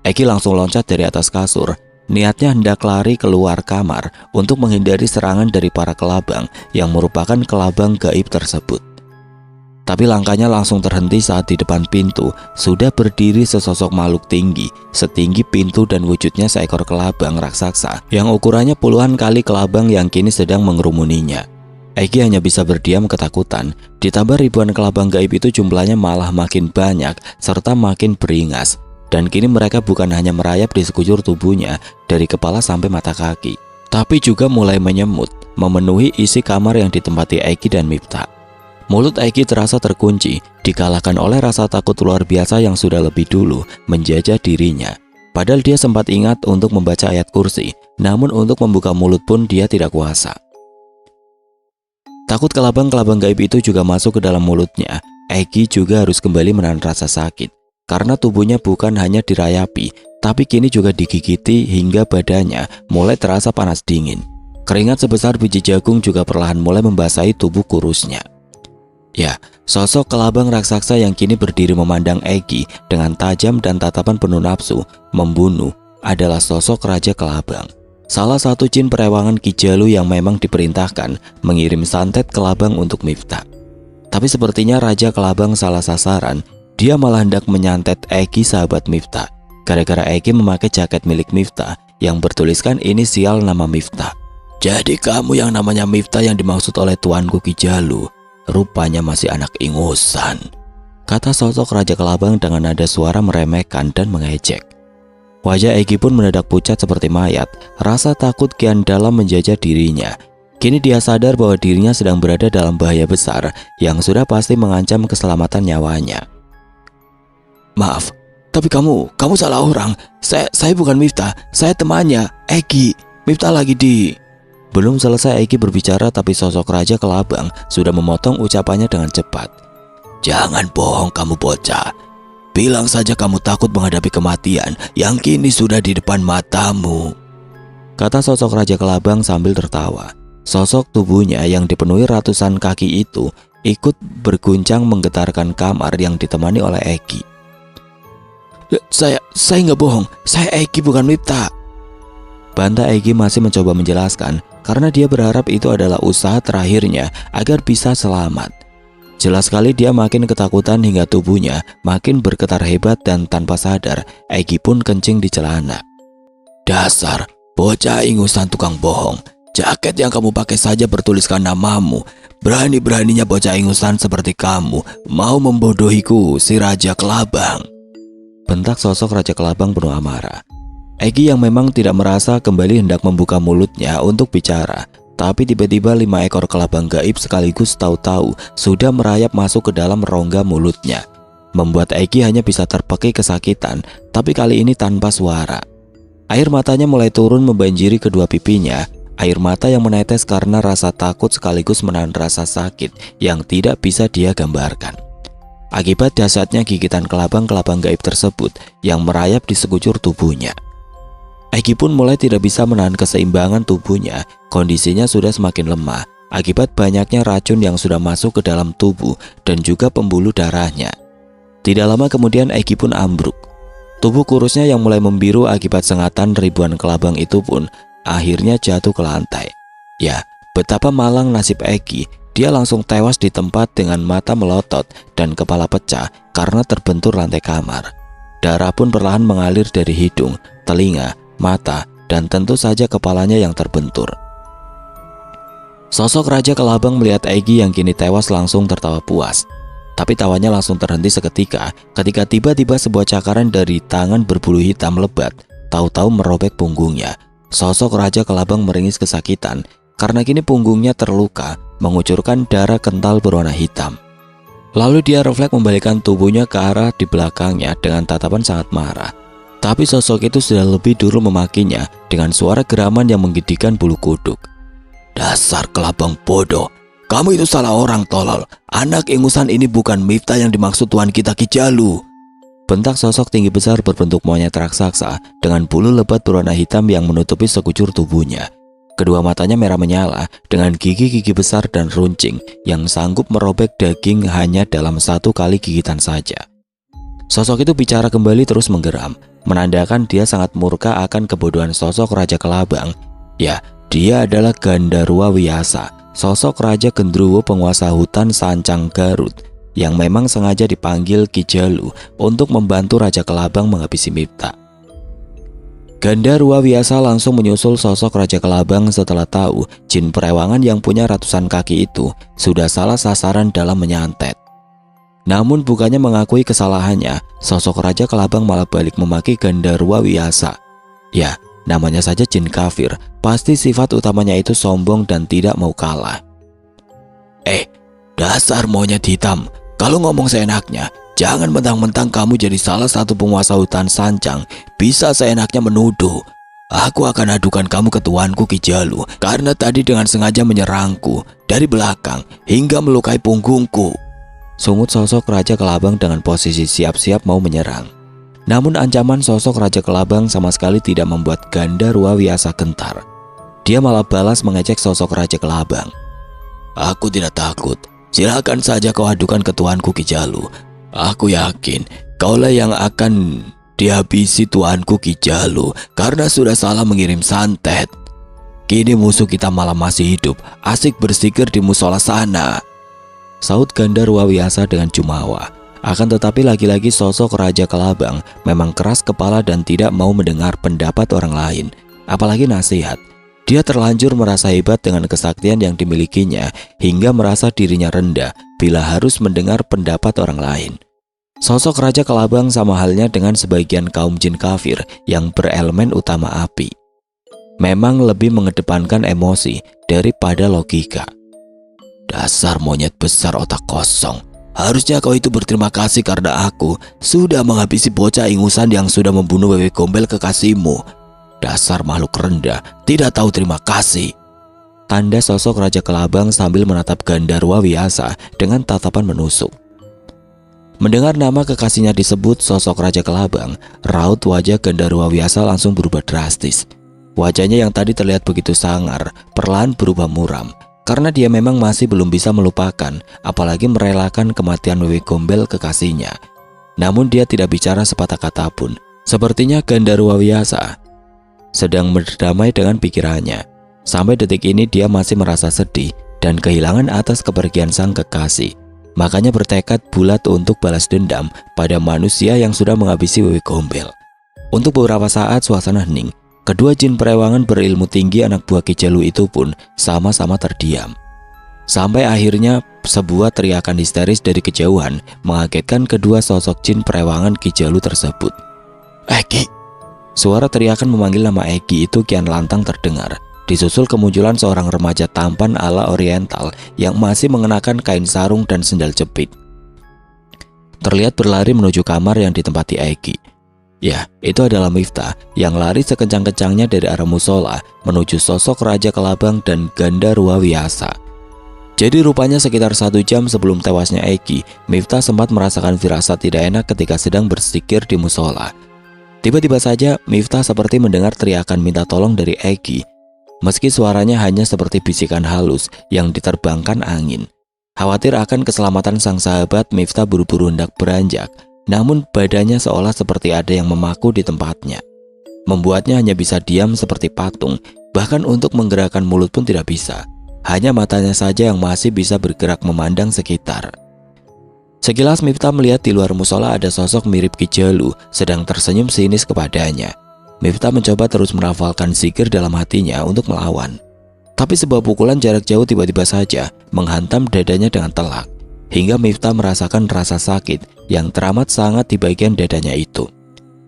Egy langsung loncat dari atas kasur. Niatnya hendak lari keluar kamar untuk menghindari serangan dari para kelabang yang merupakan kelabang gaib tersebut. Tapi langkahnya langsung terhenti saat di depan pintu sudah berdiri sesosok makhluk tinggi, setinggi pintu dan wujudnya seekor kelabang raksasa yang ukurannya puluhan kali kelabang yang kini sedang mengerumuninya. Egy hanya bisa berdiam ketakutan, ditambah ribuan kelabang gaib itu jumlahnya malah makin banyak serta makin beringas. Dan kini mereka bukan hanya merayap di sekujur tubuhnya dari kepala sampai mata kaki, tapi juga mulai menyemut, memenuhi isi kamar yang ditempati Egy dan Miftah. Mulut Egy terasa terkunci, dikalahkan oleh rasa takut luar biasa yang sudah lebih dulu menjajah dirinya. Padahal dia sempat ingat untuk membaca ayat kursi, namun untuk membuka mulut pun dia tidak kuasa. Takut kelabang-kelabang gaib itu juga masuk ke dalam mulutnya, Egy juga harus kembali menahan rasa sakit. Karena tubuhnya bukan hanya dirayapi, tapi kini juga digigiti hingga badannya mulai terasa panas dingin. Keringat sebesar biji jagung juga perlahan mulai membasahi tubuh kurusnya. Ya, sosok kelabang raksasa yang kini berdiri memandang Egy dengan tajam dan tatapan penuh nafsu membunuh adalah sosok Raja Kelabang. Salah satu jin perewangan Ki Jalu yang memang diperintahkan mengirim santet kelabang untuk Miftah. Tapi sepertinya Raja Kelabang salah sasaran, dia malah hendak menyantet Egy sahabat Miftah. Gara-gara Egy memakai jaket milik Miftah yang bertuliskan inisial nama Miftah. Jadi kamu yang namanya Miftah yang dimaksud oleh tuanku Ki Jalu. Rupanya masih anak ingusan, kata sosok Raja Kelabang dengan nada suara meremehkan dan mengejek. Wajah Egy pun mendadak pucat seperti mayat. Rasa takut kian dalam menjajah dirinya. Kini dia sadar bahwa dirinya sedang berada dalam bahaya besar yang sudah pasti mengancam keselamatan nyawanya. Maaf, tapi kamu salah orang. Saya bukan Miftah, saya temannya, Egy. Miftah lagi di... Belum selesai Egy berbicara, tapi sosok Raja Kelabang sudah memotong ucapannya dengan cepat. Jangan bohong kamu bocah. Bilang saja kamu takut menghadapi kematian yang kini sudah di depan matamu, kata sosok Raja Kelabang sambil tertawa. Sosok tubuhnya yang dipenuhi ratusan kaki itu ikut berguncang menggetarkan kamar yang ditemani oleh Egy. Saya nggak bohong, saya Egy bukan Miftah. Banta Egi masih mencoba menjelaskan karena dia berharap itu adalah usaha terakhirnya agar bisa selamat. Jelas sekali dia makin ketakutan hingga tubuhnya makin bergetar hebat dan tanpa sadar Egi pun kencing di celana. Dasar bocah ingusan tukang bohong. Jaket yang kamu pakai saja bertuliskan namamu. Berani-beraninya bocah ingusan seperti kamu mau membodohiku, si Raja Kelabang. Bentak sosok Raja Kelabang penuh amarah. Egi yang memang tidak merasa kembali hendak membuka mulutnya untuk bicara. Tapi tiba-tiba 5 ekor kelabang gaib sekaligus tahu-tahu sudah merayap masuk ke dalam rongga mulutnya. Membuat Egi hanya bisa terpekik kesakitan, tapi kali ini tanpa suara. Air matanya mulai turun membanjiri kedua pipinya. Air mata yang menetes karena rasa takut sekaligus menahan rasa sakit yang tidak bisa dia gambarkan. Akibat dahsyatnya gigitan kelabang-kelabang gaib tersebut yang merayap di sekujur tubuhnya. Egi pun mulai tidak bisa menahan keseimbangan tubuhnya. Kondisinya sudah semakin lemah akibat banyaknya racun yang sudah masuk ke dalam tubuh dan juga pembuluh darahnya. Tidak lama kemudian Egi pun ambruk. Tubuh kurusnya yang mulai membiru akibat sengatan ribuan kelabang itu pun akhirnya jatuh ke lantai. Ya, betapa malang nasib Egi. Dia langsung tewas di tempat dengan mata melotot dan kepala pecah karena terbentur lantai kamar. Darah pun perlahan mengalir dari hidung, telinga, mata, dan tentu saja kepalanya yang terbentur. Sosok Raja Kelabang melihat Egi yang kini tewas langsung tertawa puas. Tapi tawanya langsung terhenti seketika ketika tiba-tiba sebuah cakaran dari tangan berbulu hitam lebat tahu-tahu merobek punggungnya. Sosok Raja Kelabang meringis kesakitan karena kini punggungnya terluka, mengucurkan darah kental berwarna hitam. Lalu dia refleks membalikkan tubuhnya ke arah di belakangnya dengan tatapan sangat marah. Tapi sosok itu sudah lebih dulu memakinya dengan suara geraman yang menggigitkan bulu kuduk. Dasar kelabang bodoh, kamu itu salah orang tolol. Anak ingusan ini bukan Miftah yang dimaksud tuan kita Ki Jalu. Bentak sosok tinggi besar berbentuk monyet raksasa dengan bulu lebat berwarna hitam yang menutupi sekujur tubuhnya. Kedua matanya merah menyala dengan gigi-gigi besar dan runcing yang sanggup merobek daging hanya dalam satu kali gigitan saja. Sosok itu bicara kembali terus menggeram, menandakan dia sangat murka akan kebodohan sosok Raja Kelabang. Ya, dia adalah Gandarwa Wiyasa, sosok Raja Gendruwo penguasa hutan Sancang Garut, yang memang sengaja dipanggil Ki Jalu untuk membantu Raja Kelabang menghabisi Miftah. Gandarwa Wiyasa langsung menyusul sosok Raja Kelabang setelah tahu jin perewangan yang punya ratusan kaki itu sudah salah sasaran dalam menyantet. Namun bukannya mengakui kesalahannya, sosok Raja Kelabang malah balik memaki Gandarwa Wiyasa. Ya, namanya saja jin kafir, pasti sifat utamanya itu sombong dan tidak mau kalah. Dasar monyet hitam, kalau ngomong seenaknya, jangan mentang-mentang kamu jadi salah satu penguasa hutan Sancang, bisa seenaknya menuduh. Aku akan adukan kamu ke tuanku Ki Jalu karena tadi dengan sengaja menyerangku dari belakang hingga melukai punggungku. Sungut sosok Raja Kelabang dengan posisi siap-siap mau menyerang. Namun ancaman sosok Raja Kelabang sama sekali tidak membuat Gandarwa Wiyasa gentar. Dia malah balas mengejek sosok Raja Kelabang. Aku tidak takut, silakan saja kau adukan ke tuanku Ki Jalu. Aku yakin kaulah yang akan dihabisi tuanku Ki Jalu karena sudah salah mengirim santet. Kini musuh kita malah masih hidup, asik bersikir di musola sana. Saut Gandarwa Wiyasa dengan jumawa. Akan tetapi lagi-lagi sosok Raja Kelabang memang keras kepala dan tidak mau mendengar pendapat orang lain, apalagi nasihat. Dia terlanjur merasa hebat dengan kesaktian yang dimilikinya hingga merasa dirinya rendah bila harus mendengar pendapat orang lain. Sosok Raja Kelabang sama halnya dengan sebagian kaum jin kafir yang berelemen utama api. Memang lebih mengedepankan emosi daripada logika. Dasar monyet besar otak kosong. Harusnya kau itu berterima kasih karena aku sudah menghabisi bocah ingusan yang sudah membunuh Wewe Gombel kekasihmu. Dasar makhluk rendah, tidak tahu terima kasih. Tanda sosok Raja Kelabang sambil menatap Gandarwa Wiyasa dengan tatapan menusuk. Mendengar nama kekasihnya disebut sosok Raja Kelabang, raut wajah Gandarwa Wiyasa langsung berubah drastis. Wajahnya yang tadi terlihat begitu sangar, perlahan berubah muram. Karena dia memang masih belum bisa melupakan, apalagi merelakan kematian Wewe Gombel kekasihnya. Namun dia tidak bicara sepatah kata pun. Sepertinya Gandarwa Wiyasa sedang berdamai dengan pikirannya. Sampai detik ini dia masih merasa sedih dan kehilangan atas kepergian sang kekasih. Makanya bertekad bulat untuk balas dendam pada manusia yang sudah menghabisi Wewe Gombel. Untuk beberapa saat suasana hening. Kedua jin perewangan berilmu tinggi anak buah Ki Jalu itu pun sama-sama terdiam. Sampai akhirnya sebuah teriakan histeris dari kejauhan mengagetkan kedua sosok jin perewangan Ki Jalu tersebut. "Eki!" Suara teriakan memanggil nama Eki itu kian lantang terdengar. Disusul kemunculan seorang remaja tampan ala oriental yang masih mengenakan kain sarung dan sendal jepit. Terlihat berlari menuju kamar yang ditempati Eki. Ya, itu adalah Miftah yang lari sekencang-kencangnya dari arah musola menuju sosok Raja Kelabang dan Ganda Ruawiasa. Jadi rupanya sekitar 1 jam sebelum tewasnya Eki, Miftah sempat merasakan firasat tidak enak ketika sedang berzikir di musola. Tiba-tiba saja Miftah seperti mendengar teriakan minta tolong dari Eki. Meski suaranya hanya seperti bisikan halus yang diterbangkan angin. Khawatir akan keselamatan sang sahabat, Miftah buru-buru hendak beranjak. Namun badannya seolah seperti ada yang memaku di tempatnya. Membuatnya hanya bisa diam seperti patung, bahkan untuk menggerakkan mulut pun tidak bisa. Hanya matanya saja yang masih bisa bergerak memandang sekitar. Sekilas Miftah melihat di luar musola ada sosok mirip Ki Jalu sedang tersenyum sinis kepadanya. Miftah mencoba terus merafalkan zikir dalam hatinya untuk melawan. Tapi sebuah pukulan jarak jauh tiba-tiba saja menghantam dadanya dengan telak. Hingga Miftah merasakan rasa sakit yang teramat sangat di bagian dadanya itu.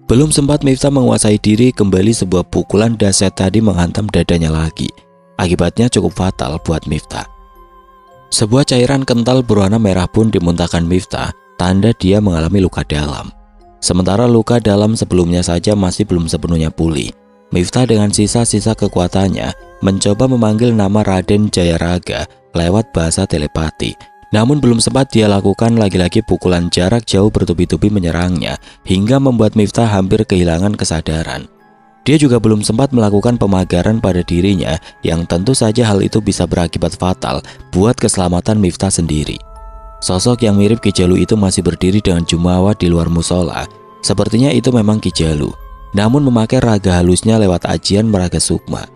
Belum sempat Miftah menguasai diri, kembali sebuah pukulan dahsyat tadi menghantam dadanya lagi. Akibatnya cukup fatal buat Miftah. Sebuah cairan kental berwarna merah pun dimuntahkan Miftah, tanda dia mengalami luka dalam. Sementara luka dalam sebelumnya saja masih belum sepenuhnya pulih. Miftah dengan sisa-sisa kekuatannya mencoba memanggil nama Raden Jayaraga lewat bahasa telepati. Namun belum sempat dia lakukan, lagi-lagi pukulan jarak jauh bertubi-tubi menyerangnya hingga membuat Miftah hampir kehilangan kesadaran. Dia juga belum sempat melakukan pemagaran pada dirinya yang tentu saja hal itu bisa berakibat fatal buat keselamatan Miftah sendiri. Sosok yang mirip Ki Jalu itu masih berdiri dengan jumawa di luar musola. Sepertinya itu memang Ki Jalu, namun memakai raga halusnya lewat ajian meraga sukma.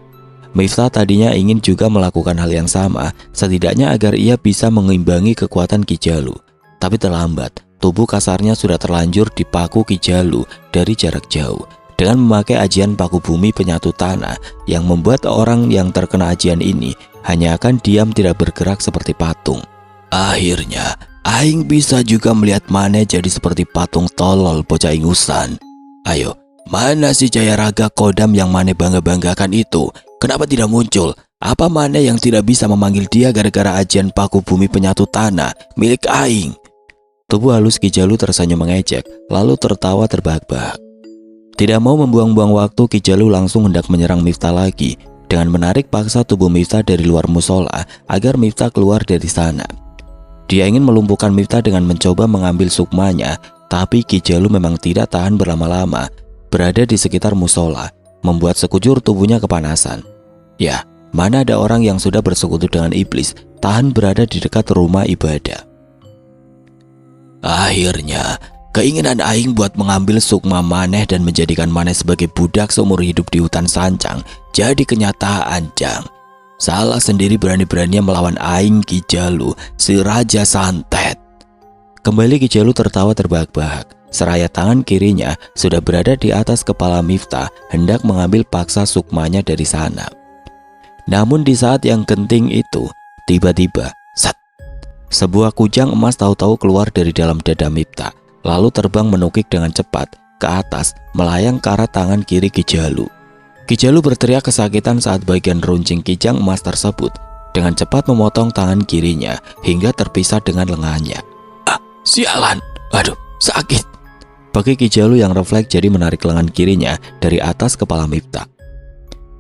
Miftah tadinya ingin juga melakukan hal yang sama, setidaknya agar ia bisa mengimbangi kekuatan Ki Jalu. Tapi terlambat, tubuh kasarnya sudah terlanjur dipaku Ki Jalu dari jarak jauh dengan memakai ajian paku bumi penyatu tanah yang membuat orang yang terkena ajian ini hanya akan diam tidak bergerak seperti patung. Akhirnya, aing bisa juga melihat Mane jadi seperti patung tolol bocah ingusan. Ayo, mana si Jayaraga Kodam yang Mane bangga-banggakan itu? Kenapa tidak muncul? Apa Mane yang tidak bisa memanggil dia gara-gara ajian paku bumi penyatu tanah milik aing? Tubuh halus Ki Jalu tersenyum mengejek, lalu tertawa terbahak-bahak. Tidak mau membuang-buang waktu, Ki Jalu langsung hendak menyerang Miftah lagi dengan menarik paksa tubuh Miftah dari luar musola agar Miftah keluar dari sana. Dia ingin melumpuhkan Miftah dengan mencoba mengambil sukmanya, tapi Ki Jalu memang tidak tahan berlama-lama berada di sekitar musola, membuat sekujur tubuhnya kepanasan. Ya, mana ada orang yang sudah bersekutu dengan iblis tahan berada di dekat rumah ibadah. Akhirnya, keinginan aing buat mengambil sukma Maneh dan menjadikan Maneh sebagai budak seumur hidup di hutan Sancang jadi kenyataan, Jang. Salah sendiri berani-beraninya melawan aing Ki Jalu, si Raja Santet. Kembali Ki Jalu tertawa terbahak-bahak. Seraya tangan kirinya sudah berada di atas kepala Miftah, hendak mengambil paksa sukmanya dari sana. Namun di saat yang genting itu, tiba-tiba, sat, sebuah kujang emas tahu-tahu keluar dari dalam dada Miftah, lalu terbang menukik dengan cepat ke atas, melayang ke arah tangan kiri Ki Jalu. Ki Jalu berteriak kesakitan saat bagian runcing kijang emas tersebut dengan cepat memotong tangan kirinya hingga terpisah dengan lengannya. Ah, sialan, aduh, sakit. Bagi Ki Jalu yang refleks jadi menarik lengan kirinya dari atas kepala Miftah.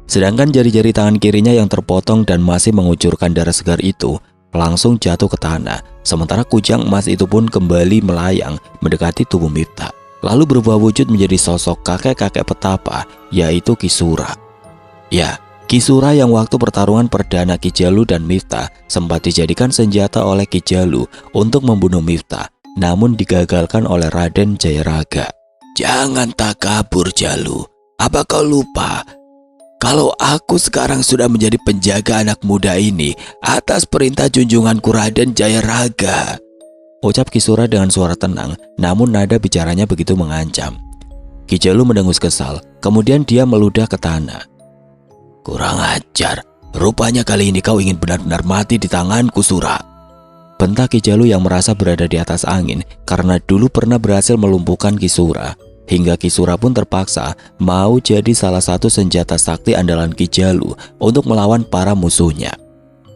Sedangkan jari-jari tangan kirinya yang terpotong dan masih mengucurkan darah segar itu langsung jatuh ke tanah. Sementara kujang emas itu pun kembali melayang mendekati tubuh Miftah, lalu berubah wujud menjadi sosok kakek-kakek petapa, yaitu Ki Sura. Ya, Ki Sura yang waktu pertarungan perdana Ki Jalu dan Miftah sempat dijadikan senjata oleh Ki Jalu untuk membunuh Miftah, namun digagalkan oleh Raden Jayaraga. Jangan takabur Jalu, apa kau lupa Kalau aku sekarang sudah menjadi penjaga anak muda ini atas perintah junjunganku Raden Jayaraga, ucap Ki Sura dengan suara tenang, namun nada bicaranya begitu mengancam. Ki Jalu mendengus kesal, kemudian dia meludah ke tanah. Kurang ajar, rupanya kali ini kau ingin benar-benar mati di tanganku, Sura. Bentak Ki Jalu yang merasa berada di atas angin karena dulu pernah berhasil melumpuhkan Ki Sura. Hingga Ki Sura pun terpaksa mau jadi salah satu senjata sakti andalan Ki Jalu untuk melawan para musuhnya.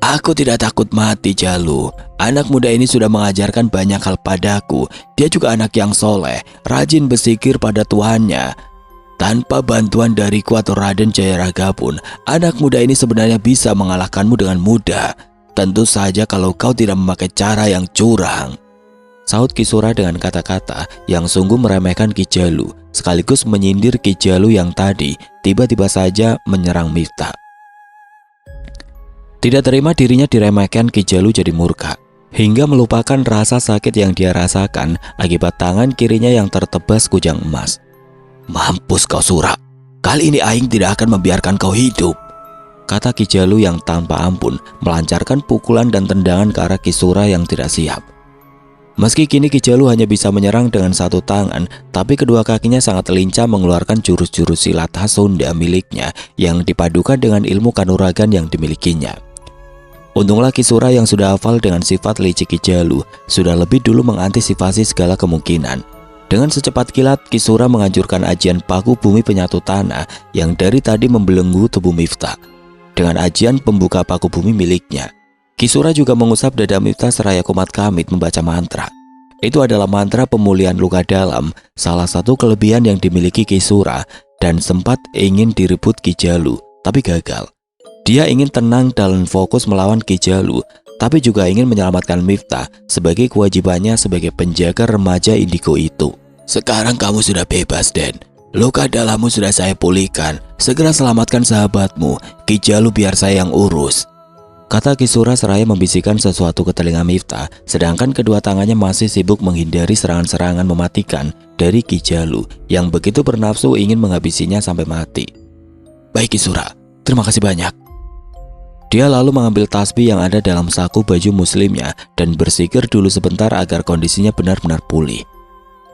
Aku tidak takut mati, Jalu. Anak muda ini sudah mengajarkan banyak hal padaku. Dia juga anak yang soleh, rajin berzikir pada Tuhannya. Tanpa bantuan dariku atau Raden Jayaraga pun, anak muda ini sebenarnya bisa mengalahkanmu dengan mudah. Tentu saja kalau kau tidak memakai cara yang curang, sahut Ki Sura dengan kata-kata yang sungguh meremehkan Ki Jalu, sekaligus menyindir Ki Jalu yang tadi tiba-tiba saja menyerang Miftah. Tidak terima dirinya diremehkan, Ki Jalu jadi murka, hingga melupakan rasa sakit yang dia rasakan akibat tangan kirinya yang tertebas kujang emas. Mampus kau, Sura. Kali ini Aing tidak akan membiarkan kau hidup, kata Ki Jalu yang tanpa ampun melancarkan pukulan dan tendangan ke arah Ki Sura yang tidak siap. Meski kini Ki Jalu hanya bisa menyerang dengan satu tangan, tapi kedua kakinya sangat lincah mengeluarkan jurus-jurus silat khas Sunda miliknya yang dipadukan dengan ilmu kanuragan yang dimilikinya. Untunglah Ki Sura yang sudah hafal dengan sifat licik Ki Jalu sudah lebih dulu mengantisipasi segala kemungkinan. Dengan secepat kilat, Ki Sura menganjurkan ajian paku bumi penyatu tanah yang dari tadi membelenggu tubuh Miftah. Dengan ajian pembuka paku bumi miliknya, Ki Sura juga mengusap dada Miftah seraya kumat kamit membaca mantra. Itu adalah mantra pemulihan luka dalam, salah satu kelebihan yang dimiliki Ki Sura, dan sempat ingin direbut Ki Jalu, tapi gagal. Dia ingin tenang dan fokus melawan Ki Jalu, tapi juga ingin menyelamatkan Miftah sebagai kewajibannya sebagai penjaga remaja indigo itu. Sekarang kamu sudah bebas, Den. Luka dalammu sudah saya pulihkan. Segera selamatkan sahabatmu, Ki Jalu, biar saya yang urus, kata Ki Sura seraya membisikkan sesuatu ke telinga Miftah, sedangkan kedua tangannya masih sibuk menghindari serangan-serangan mematikan dari Ki Jalu yang begitu bernafsu ingin menghabisinya sampai mati. Baik Ki Sura, terima kasih banyak. Dia lalu mengambil tasbih yang ada dalam saku baju muslimnya dan bersikir dulu sebentar agar kondisinya benar-benar pulih.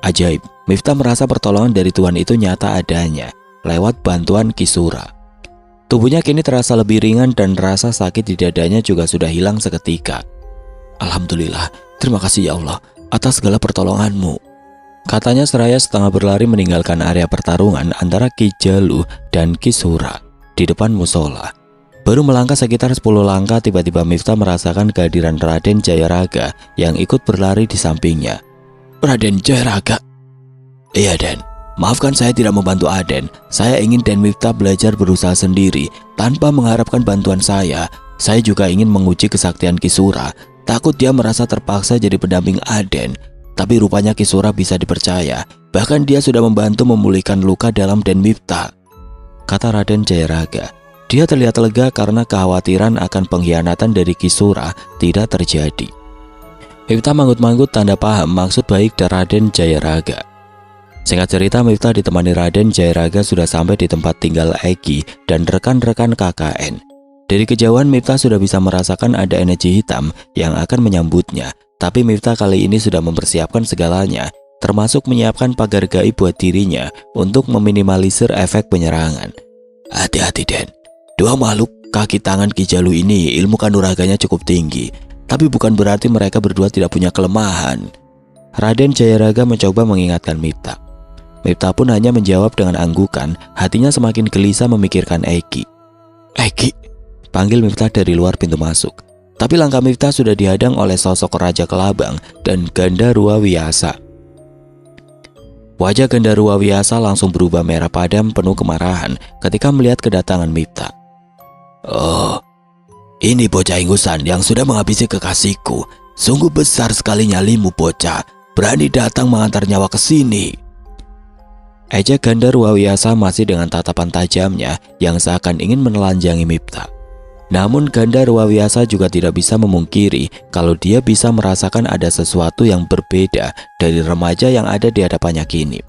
Ajaib, Miftah merasa pertolongan dari Tuhan itu nyata adanya lewat bantuan Ki Sura. Tubuhnya kini terasa lebih ringan dan rasa sakit di dadanya juga sudah hilang seketika. Alhamdulillah, terima kasih ya Allah atas segala pertolonganmu, katanya seraya setengah berlari meninggalkan area pertarungan antara Ki Jalu dan Ki Sura di depan musola. Baru melangkah sekitar 10 langkah, tiba-tiba Miftah merasakan kehadiran Raden Jayaraga yang ikut berlari di sampingnya. Raden Jayaraga? Iya, Den. Maafkan saya tidak membantu Aden. Saya ingin Den Miftah belajar berusaha sendiri tanpa mengharapkan bantuan saya. Saya juga ingin menguji kesaktian Ki Sura. Takut dia merasa terpaksa jadi pendamping Aden. Tapi rupanya Ki Sura bisa dipercaya. Bahkan dia sudah membantu memulihkan luka dalam Den Miftah, kata Raden Jayaraga. Dia terlihat lega karena kekhawatiran akan pengkhianatan dari Ki Sura tidak terjadi. Miftah manggut-manggut tanda paham maksud baik dari Raden Jayaraga. Singkat cerita, Miftah ditemani Raden Jayaraga sudah sampai di tempat tinggal Egi dan rekan-rekan KKN. Dari kejauhan Miftah sudah bisa merasakan ada energi hitam yang akan menyambutnya. Tapi Miftah kali ini sudah mempersiapkan segalanya, termasuk menyiapkan pagar gaib buat dirinya untuk meminimalisir efek penyerangan. Hati-hati, Den. Dua makhluk kaki tangan Ki Jalu ini ilmu kanuraganya cukup tinggi, tapi bukan berarti mereka berdua tidak punya kelemahan. Raden Jayaraga mencoba mengingatkan Miftah. Miftah pun hanya menjawab dengan anggukan, hatinya semakin gelisah memikirkan Egi. Egi, panggil Miftah dari luar pintu masuk. Tapi langkah Miftah sudah dihadang oleh sosok Raja Kelabang dan Gandarua Wiyasa. Wajah Gandarua Wiyasa langsung berubah merah padam penuh kemarahan ketika melihat kedatangan Miftah. Oh, ini bocah ingusan yang sudah menghabisi kekasihku. Sungguh besar sekali nyalimu, bocah. Berani datang mengantar nyawa ke sini. Ejek Gandarua Wiyasa masih dengan tatapan tajamnya yang seakan ingin menelanjangi Miftah. Namun Gandarua Wiyasa juga tidak bisa memungkiri kalau dia bisa merasakan ada sesuatu yang berbeda dari remaja yang ada di hadapannya kini.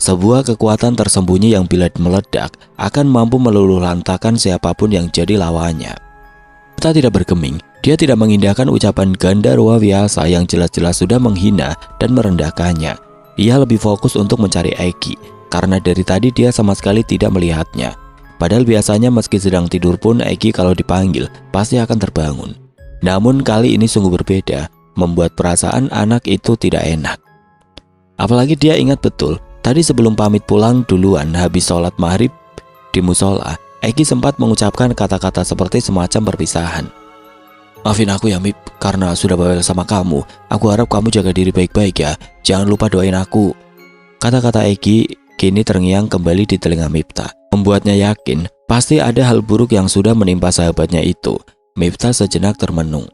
Sebuah kekuatan tersembunyi yang bila meledak akan mampu meluluhlantakan siapapun yang jadi lawannya. Mifta tidak bergeming. Dia tidak mengindahkan ucapan Gandharwa Vyasa yang jelas-jelas sudah menghina dan merendahkannya. Ia lebih fokus untuk mencari Eki, karena dari tadi dia sama sekali tidak melihatnya. Padahal biasanya meski sedang tidur pun Eki kalau dipanggil pasti akan terbangun. Namun kali ini sungguh berbeda, membuat perasaan anak itu tidak enak. Apalagi dia ingat betul, tadi sebelum pamit pulang duluan habis sholat maghrib di musola, Eki sempat mengucapkan kata-kata seperti semacam perpisahan. Maafin aku ya Mip, karena sudah bawel sama kamu. Aku harap kamu jaga diri baik-baik ya. Jangan lupa doain aku. Kata-kata Eki kini terngiang kembali di telinga Mifta, membuatnya yakin pasti ada hal buruk yang sudah menimpa sahabatnya itu. Mifta sejenak termenung.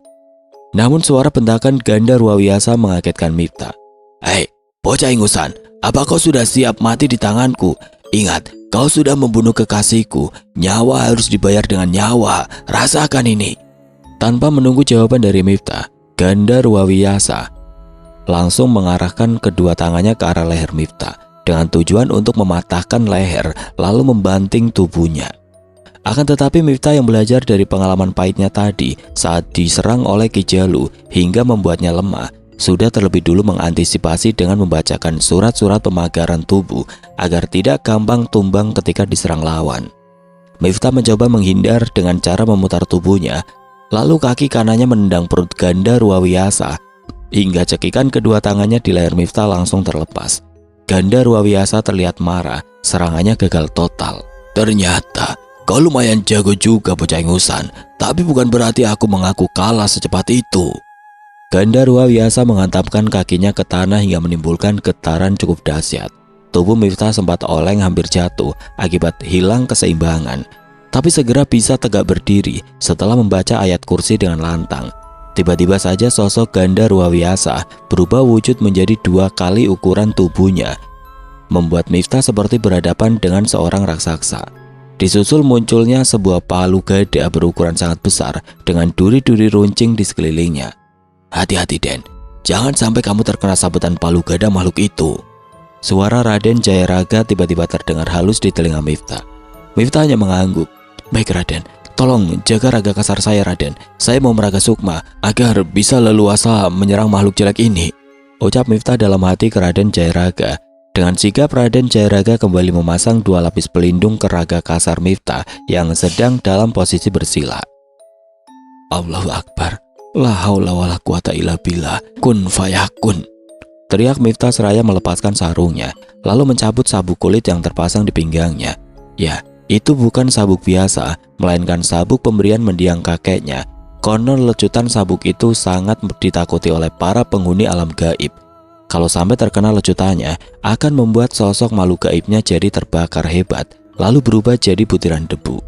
Namun suara bentakan Gandharwa Vyasa mengagetkan Mifta. Hei, bocah ingusan, apa kau sudah siap mati di tanganku? Ingat, kau sudah membunuh kekasihku. Nyawa harus dibayar dengan nyawa. Rasakan ini. Tanpa menunggu jawaban dari Mifta, Gandharwa Vyasa langsung mengarahkan kedua tangannya ke arah leher Mifta dengan tujuan untuk mematahkan leher lalu membanting tubuhnya. Akan tetapi Mifta yang belajar dari pengalaman pahitnya tadi saat diserang oleh Ki Jalu hingga membuatnya lemah, sudah terlebih dulu mengantisipasi dengan membacakan surat-surat pemagaran tubuh agar tidak gampang tumbang ketika diserang lawan. Mifta mencoba menghindar dengan cara memutar tubuhnya. Lalu kaki kanannya menendang perut Gandharwa Vyasa hingga cekikan kedua tangannya di leher Mifta langsung terlepas. Gandharwa Vyasa terlihat marah, serangannya gagal total. Ternyata kau lumayan jago juga bocah ingusan, tapi bukan berarti aku mengaku kalah secepat itu. Gandharwa Vyasa menghantamkan kakinya ke tanah hingga menimbulkan getaran cukup dahsyat. Tubuh Mifta sempat oleng hampir jatuh akibat hilang keseimbangan. Tapi segera bisa tegak berdiri setelah membaca ayat kursi dengan lantang. Tiba-tiba saja sosok Gandharwa Vyasa berubah wujud menjadi 2 kali ukuran tubuhnya, membuat Mifta seperti berhadapan dengan seorang raksasa. Disusul munculnya sebuah palu gada berukuran sangat besar dengan duri-duri runcing di sekelilingnya. Hati-hati Den, jangan sampai kamu terkena sabetan palu gada makhluk itu. Suara Raden Jayaraga tiba-tiba terdengar halus di telinga Mifta. Mifta hanya mengangguk. Baik Raden, tolong jaga raga kasar saya Raden. Saya mau meraga sukma agar bisa leluasa menyerang makhluk jelek ini, ucap Mifta dalam hati ke Raden Jayaraga. Dengan sigap Raden Jayaraga kembali memasang 2 lapis pelindung ke raga kasar Mifta yang sedang dalam posisi bersila. Allahu Akbar, la haula wala quwata illa billah, kun fayakun. Teriak Mifta seraya melepaskan sarungnya, lalu mencabut sabuk kulit yang terpasang di pinggangnya. Ya, itu bukan sabuk biasa, melainkan sabuk pemberian mendiang kakeknya. Konon lecutan sabuk itu sangat ditakuti oleh para penghuni alam gaib. Kalau sampai terkena lecutannya, akan membuat sosok makhluk gaibnya jadi terbakar hebat, lalu berubah jadi butiran debu.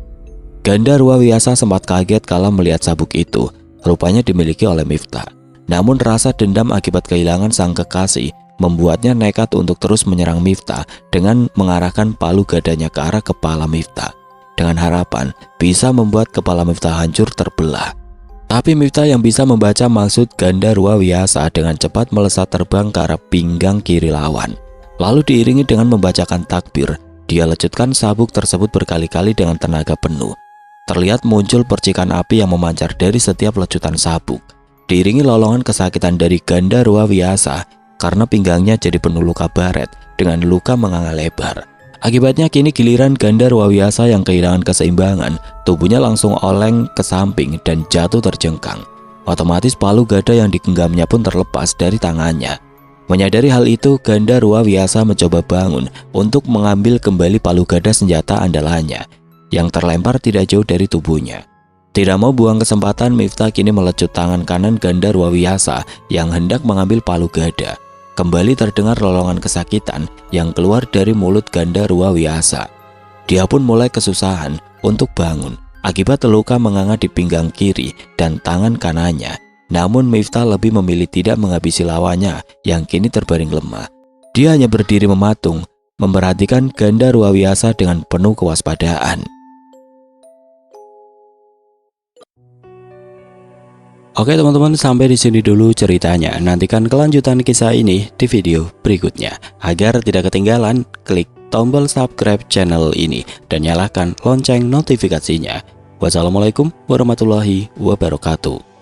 Gandharwa Vyasa sempat kaget kala melihat sabuk itu, rupanya dimiliki oleh Mifta. Namun rasa dendam akibat kehilangan sang kekasih membuatnya nekat untuk terus menyerang Mifta dengan mengarahkan palu gadanya ke arah kepala Mifta, dengan harapan bisa membuat kepala Mifta hancur terbelah. Tapi Mifta yang bisa membaca maksud Gandharwa Vyasa dengan cepat melesat terbang ke arah pinggang kiri lawan. Lalu diiringi dengan membacakan takbir, dia lecutkan sabuk tersebut berkali-kali dengan tenaga penuh. Terlihat muncul percikan api yang memancar dari setiap lecutan sabuk. Diiringi lolongan kesakitan dari Gandharwa Vyasa karena pinggangnya jadi penuh luka baret dengan luka menganga lebar. Akibatnya kini giliran Gandharwa Vyasa yang kehilangan keseimbangan, tubuhnya langsung oleng ke samping dan jatuh terjengkang. Otomatis palu gada yang digenggamnya pun terlepas dari tangannya. Menyadari hal itu, Gandharwa Vyasa mencoba bangun untuk mengambil kembali palu gada senjata andalannya yang terlempar tidak jauh dari tubuhnya. Tidak mau buang kesempatan, Mifta kini melecut tangan kanan Gandharwa Vyasa yang hendak mengambil palu gada. Kembali terdengar lolongan kesakitan yang keluar dari mulut Gandharwa Vyasa. Dia pun mulai kesusahan untuk bangun akibat luka menganga di pinggang kiri dan tangan kanannya. Namun Mifta lebih memilih tidak menghabisi lawannya yang kini terbaring lemah. Dia hanya berdiri mematung, memperhatikan Gandharwa Vyasa dengan penuh kewaspadaan. Oke teman-teman, sampai di sini dulu ceritanya. Nantikan kelanjutan kisah ini di video berikutnya. Agar tidak ketinggalan, klik tombol subscribe channel ini dan nyalakan lonceng notifikasinya. Wassalamualaikum warahmatullahi wabarakatuh.